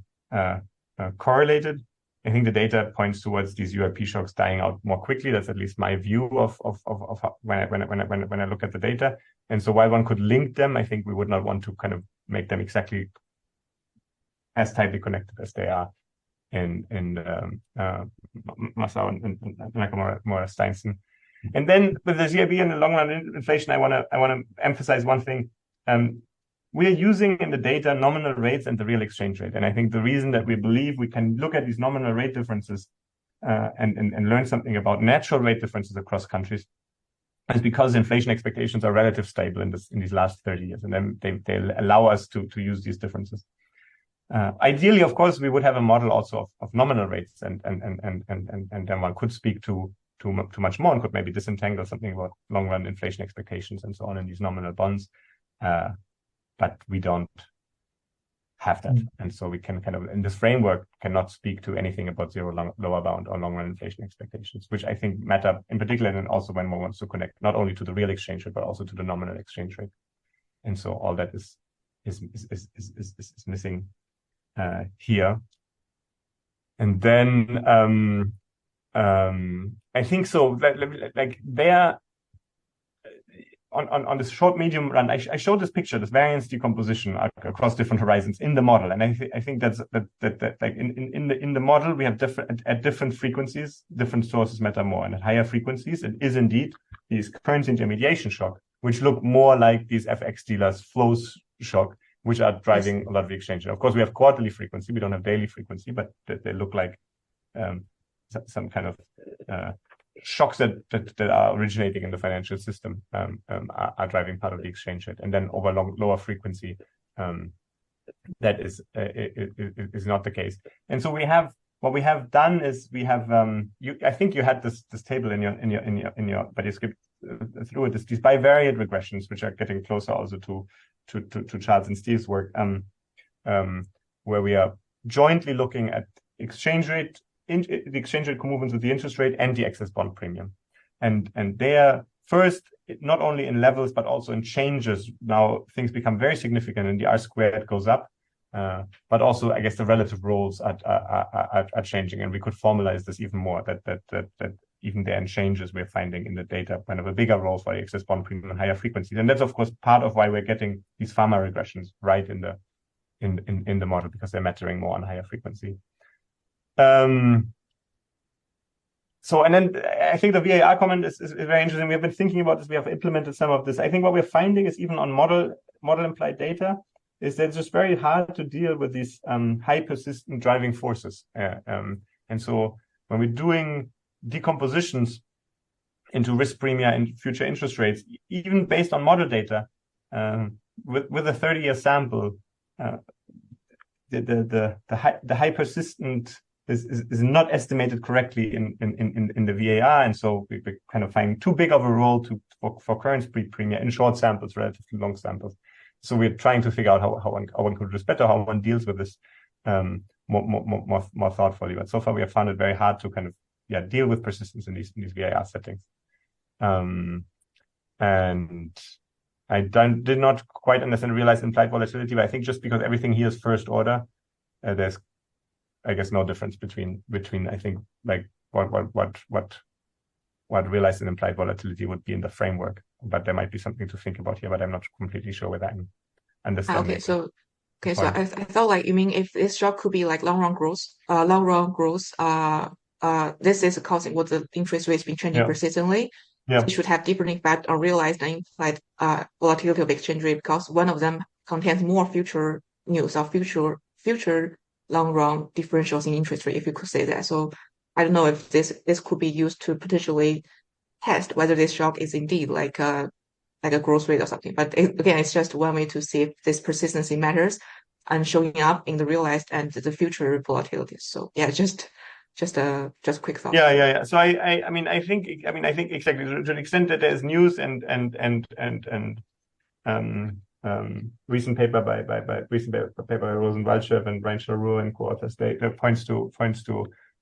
correlated. I think the data points towards these UIP shocks dying out more quickly. That's at least my view of how, when I look at the data. And so while one could link them, I think we would not want to kind of make them exactly as tightly connected as they are in Maslow and Nakamura Steinson. And then with the ZIB and the long run inflation, I want to emphasize one thing. We are using in the data nominal rates and the real exchange rate. And I think the reason that we believe we can look at these nominal rate differences and learn something about natural rate differences across countries is because inflation expectations are relatively stable in these last 30 years. And then they allow us to use these differences. Ideally, of course, we would have a model also of nominal rates, and then one could speak to much more and could maybe disentangle something about long run inflation expectations and so on in these nominal bonds. But we don't have that. And so we can kind of, in this framework, cannot speak to anything about zero lower bound or long run inflation expectations, which I think matter in particular, and also when one wants to connect not only to the real exchange rate, but also to the nominal exchange rate. And so all that is missing here. And then I think so like there on this short medium run, I showed this picture, this variance decomposition across different horizons in the model, and I think that's that like in the model we have different frequencies, different sources matter more, and at higher frequencies it is indeed these currency intermediation shock, which look more like these FX dealers flows shock, which are driving a lot of the exchange. And of course, we have quarterly frequency, we don't have daily frequency, but they look like some kind of shocks that are originating in the financial system are driving part of the exchange rate. And then over lower frequency, that is not the case. And so what we have done is we have I think you had this table in your but you skipped through it. These bivariate regressions, which are getting closer also to Charles and Steve's work, where we are jointly looking at exchange rate, the exchange rate movements with the interest rate and the excess bond premium. And there, first, not only in levels, but also in changes. Now things become very significant and the R squared goes up, but also, I guess, the relative roles are changing. And we could formalize this even more, that even there in changes we're finding in the data kind of a bigger role for the excess bond premium and higher frequencies. And that's, of course, part of why we're getting these pharma regressions right in the model, because they're mattering more on higher frequency. So, and then I think the VAR comment is very interesting. We have been thinking about this. We have implemented some of this. I think what we're finding is even on model implied data is that it's just very hard to deal with these high persistent driving forces. And so when we're doing decompositions into risk premia and future interest rates, even based on model data, with a 30-year sample, the high persistent is not estimated correctly in the VAR, and so we kind of find too big of a role for current premia in short samples, relatively long samples. So we're trying to figure out how one could do this better, how one deals with this more thoughtfully. But so far we have found it very hard to kind of deal with persistence in these VAR settings. And I did not quite understand and realize implied volatility, but I think just because everything here is first order, there's, I guess, no difference between I think like what realized and implied volatility would be in the framework. But there might be something to think about here, but I'm not completely sure whether I'm understanding. Okay, so I thought like you mean if this shock could be like long run growth, this is causing what the interest rates been changing persistently. Yeah. It should have different impact on realized and implied volatility of exchange rate, because one of them contains more future news of future long run differentials in interest rate, if you could say that. So I don't know if this could be used to potentially test whether this shock is indeed like a growth rate or something. But again, it's just one way to see if this persistency matters and showing up in the realized and the future volatility. So yeah, just a quick thought. Yeah. So I mean I think exactly to the extent that there's news and recent paper by Rosenwaldschef and Reinschel-Ruhr and co-authors, that points to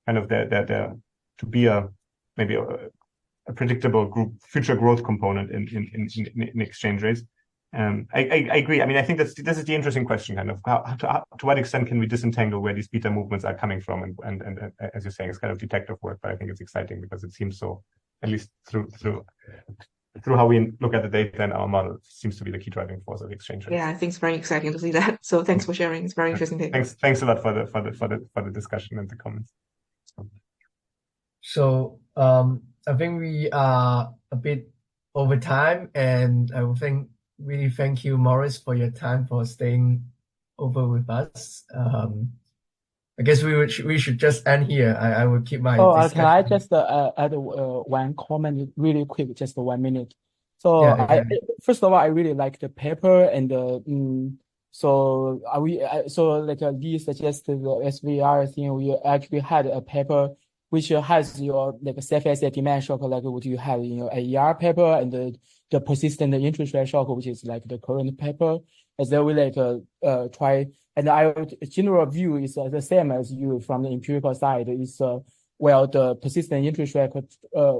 kind of to be maybe a predictable future growth component in exchange rates. I agree. I mean, I think this is the interesting question, kind of to what extent can we disentangle where these beta movements are coming from, and as you're saying, it's kind of detective work, but I think it's exciting because it seems so, at least through how we look at the data and our model, seems to be the key driving force of exchange rates. Yeah, I think it's very exciting to see that. So thanks for sharing. It's very interesting paper. Thanks a lot for the discussion and the comments. So I think we are a bit over time, and I would really thank you, Moritz, for your time, for staying over with us. I guess we should just end here. I will keep my discussion. Can I just add one comment really quick, just 1 minute? So Yeah. first of all, I really like the paper, and so like Lee suggested the SVR thing. We actually had a paper which has your like self-asset demand shock, like what you have in your AER paper, and the persistent interest rate shock, which is like the current paper. As then we like try, and our general view is the same as you from the empirical side. Is well, the persistent interest rate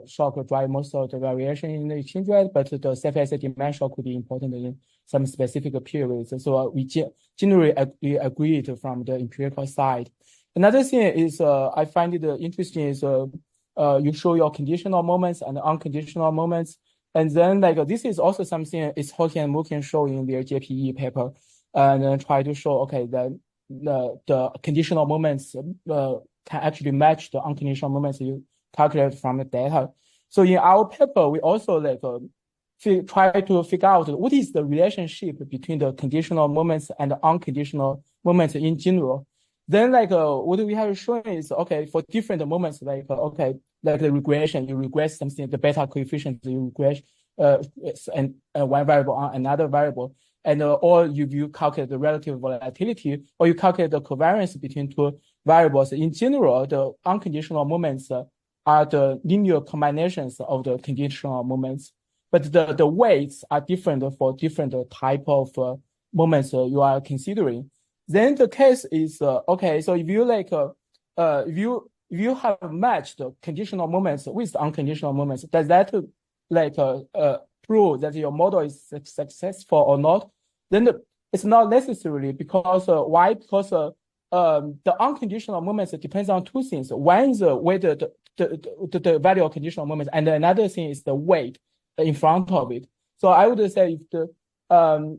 shock drive most of the variation in the exchange rate, but the self-asset demand shock could be important in some specific periods. So we generally agreed from the empirical side. Another thing is I find it interesting is you show your conditional moments and unconditional moments, and then like this is also something is Hoki and Mu can show in their JPE paper, and then try to show that the conditional moments can actually match the unconditional moments you calculate from the data. So in our paper, we also like try to figure out what is the relationship between the conditional moments and the unconditional moments in general. Then like what we have shown is for different moments, like like the regression, you regress something, the beta coefficient, you regress and one variable on another variable, and or you calculate the relative volatility, or you calculate the covariance between two variables. In general, the unconditional moments are the linear combinations of the conditional moments, but the weights are different for different type of moments you are considering. Then the case is so if you like if you have matched the conditional moments with the unconditional moments, does that like prove that your model is successful or not? Then it's not necessarily, because why? Because the unconditional moments depends on two things. One is whether the value of conditional moments, and another thing is the weight in front of it. So I would say if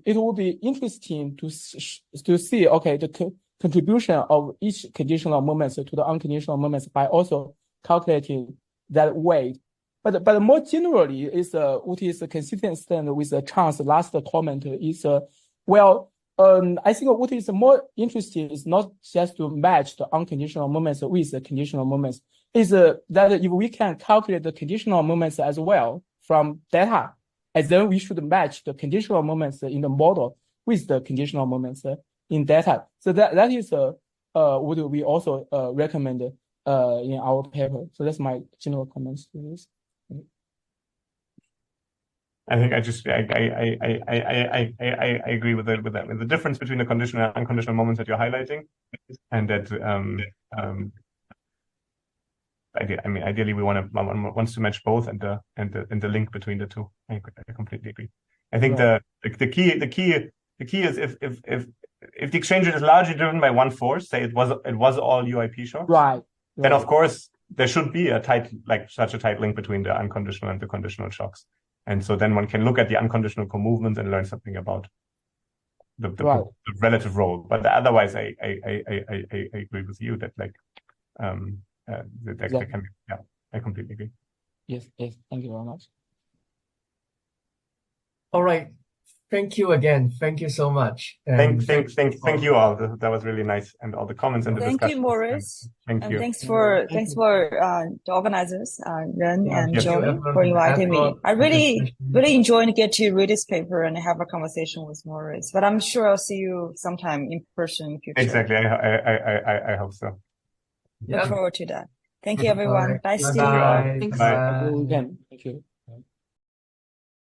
it would be interesting to see the contribution of each conditional moments to the unconditional moments by also calculating that weight. But more generally, is what is consistent with Chang's last comment is I think what is more interesting is not just to match the unconditional moments with the conditional moments, is that if we can calculate the conditional moments as well from data, and then we should match the conditional moments in the model with the conditional moments in data. So that is what we also recommend in our paper. So that's my general comments to this. I think I agree with that. With the difference between the conditional and unconditional moments that you're highlighting, and that ideally we wants to match both, and the link between the two. I completely agree. I think the key is if the exchange rate is largely driven by one force, say it was all UIP shocks, right? Then of course there should be such a tight link between the unconditional and the conditional shocks. And so then one can look at the unconditional co-movements and learn something about the relative role. But otherwise, I agree with you that that can be, I completely agree. Yes. Thank you very much. All right. Thank you again. Thank you so much. Thank you all. That was really nice, and all the comments and the discussion. Thank you, Moritz. Thank you. Thanks for the organizers, Ren and Joey, for inviting me. I really enjoyed get to read this paper and have a conversation with Moritz. But I'm sure I'll see you sometime in person in the future. Exactly. I hope so. Look forward to that. Thank you, everyone. Bye, Steve. Bye. Bye. Thank you.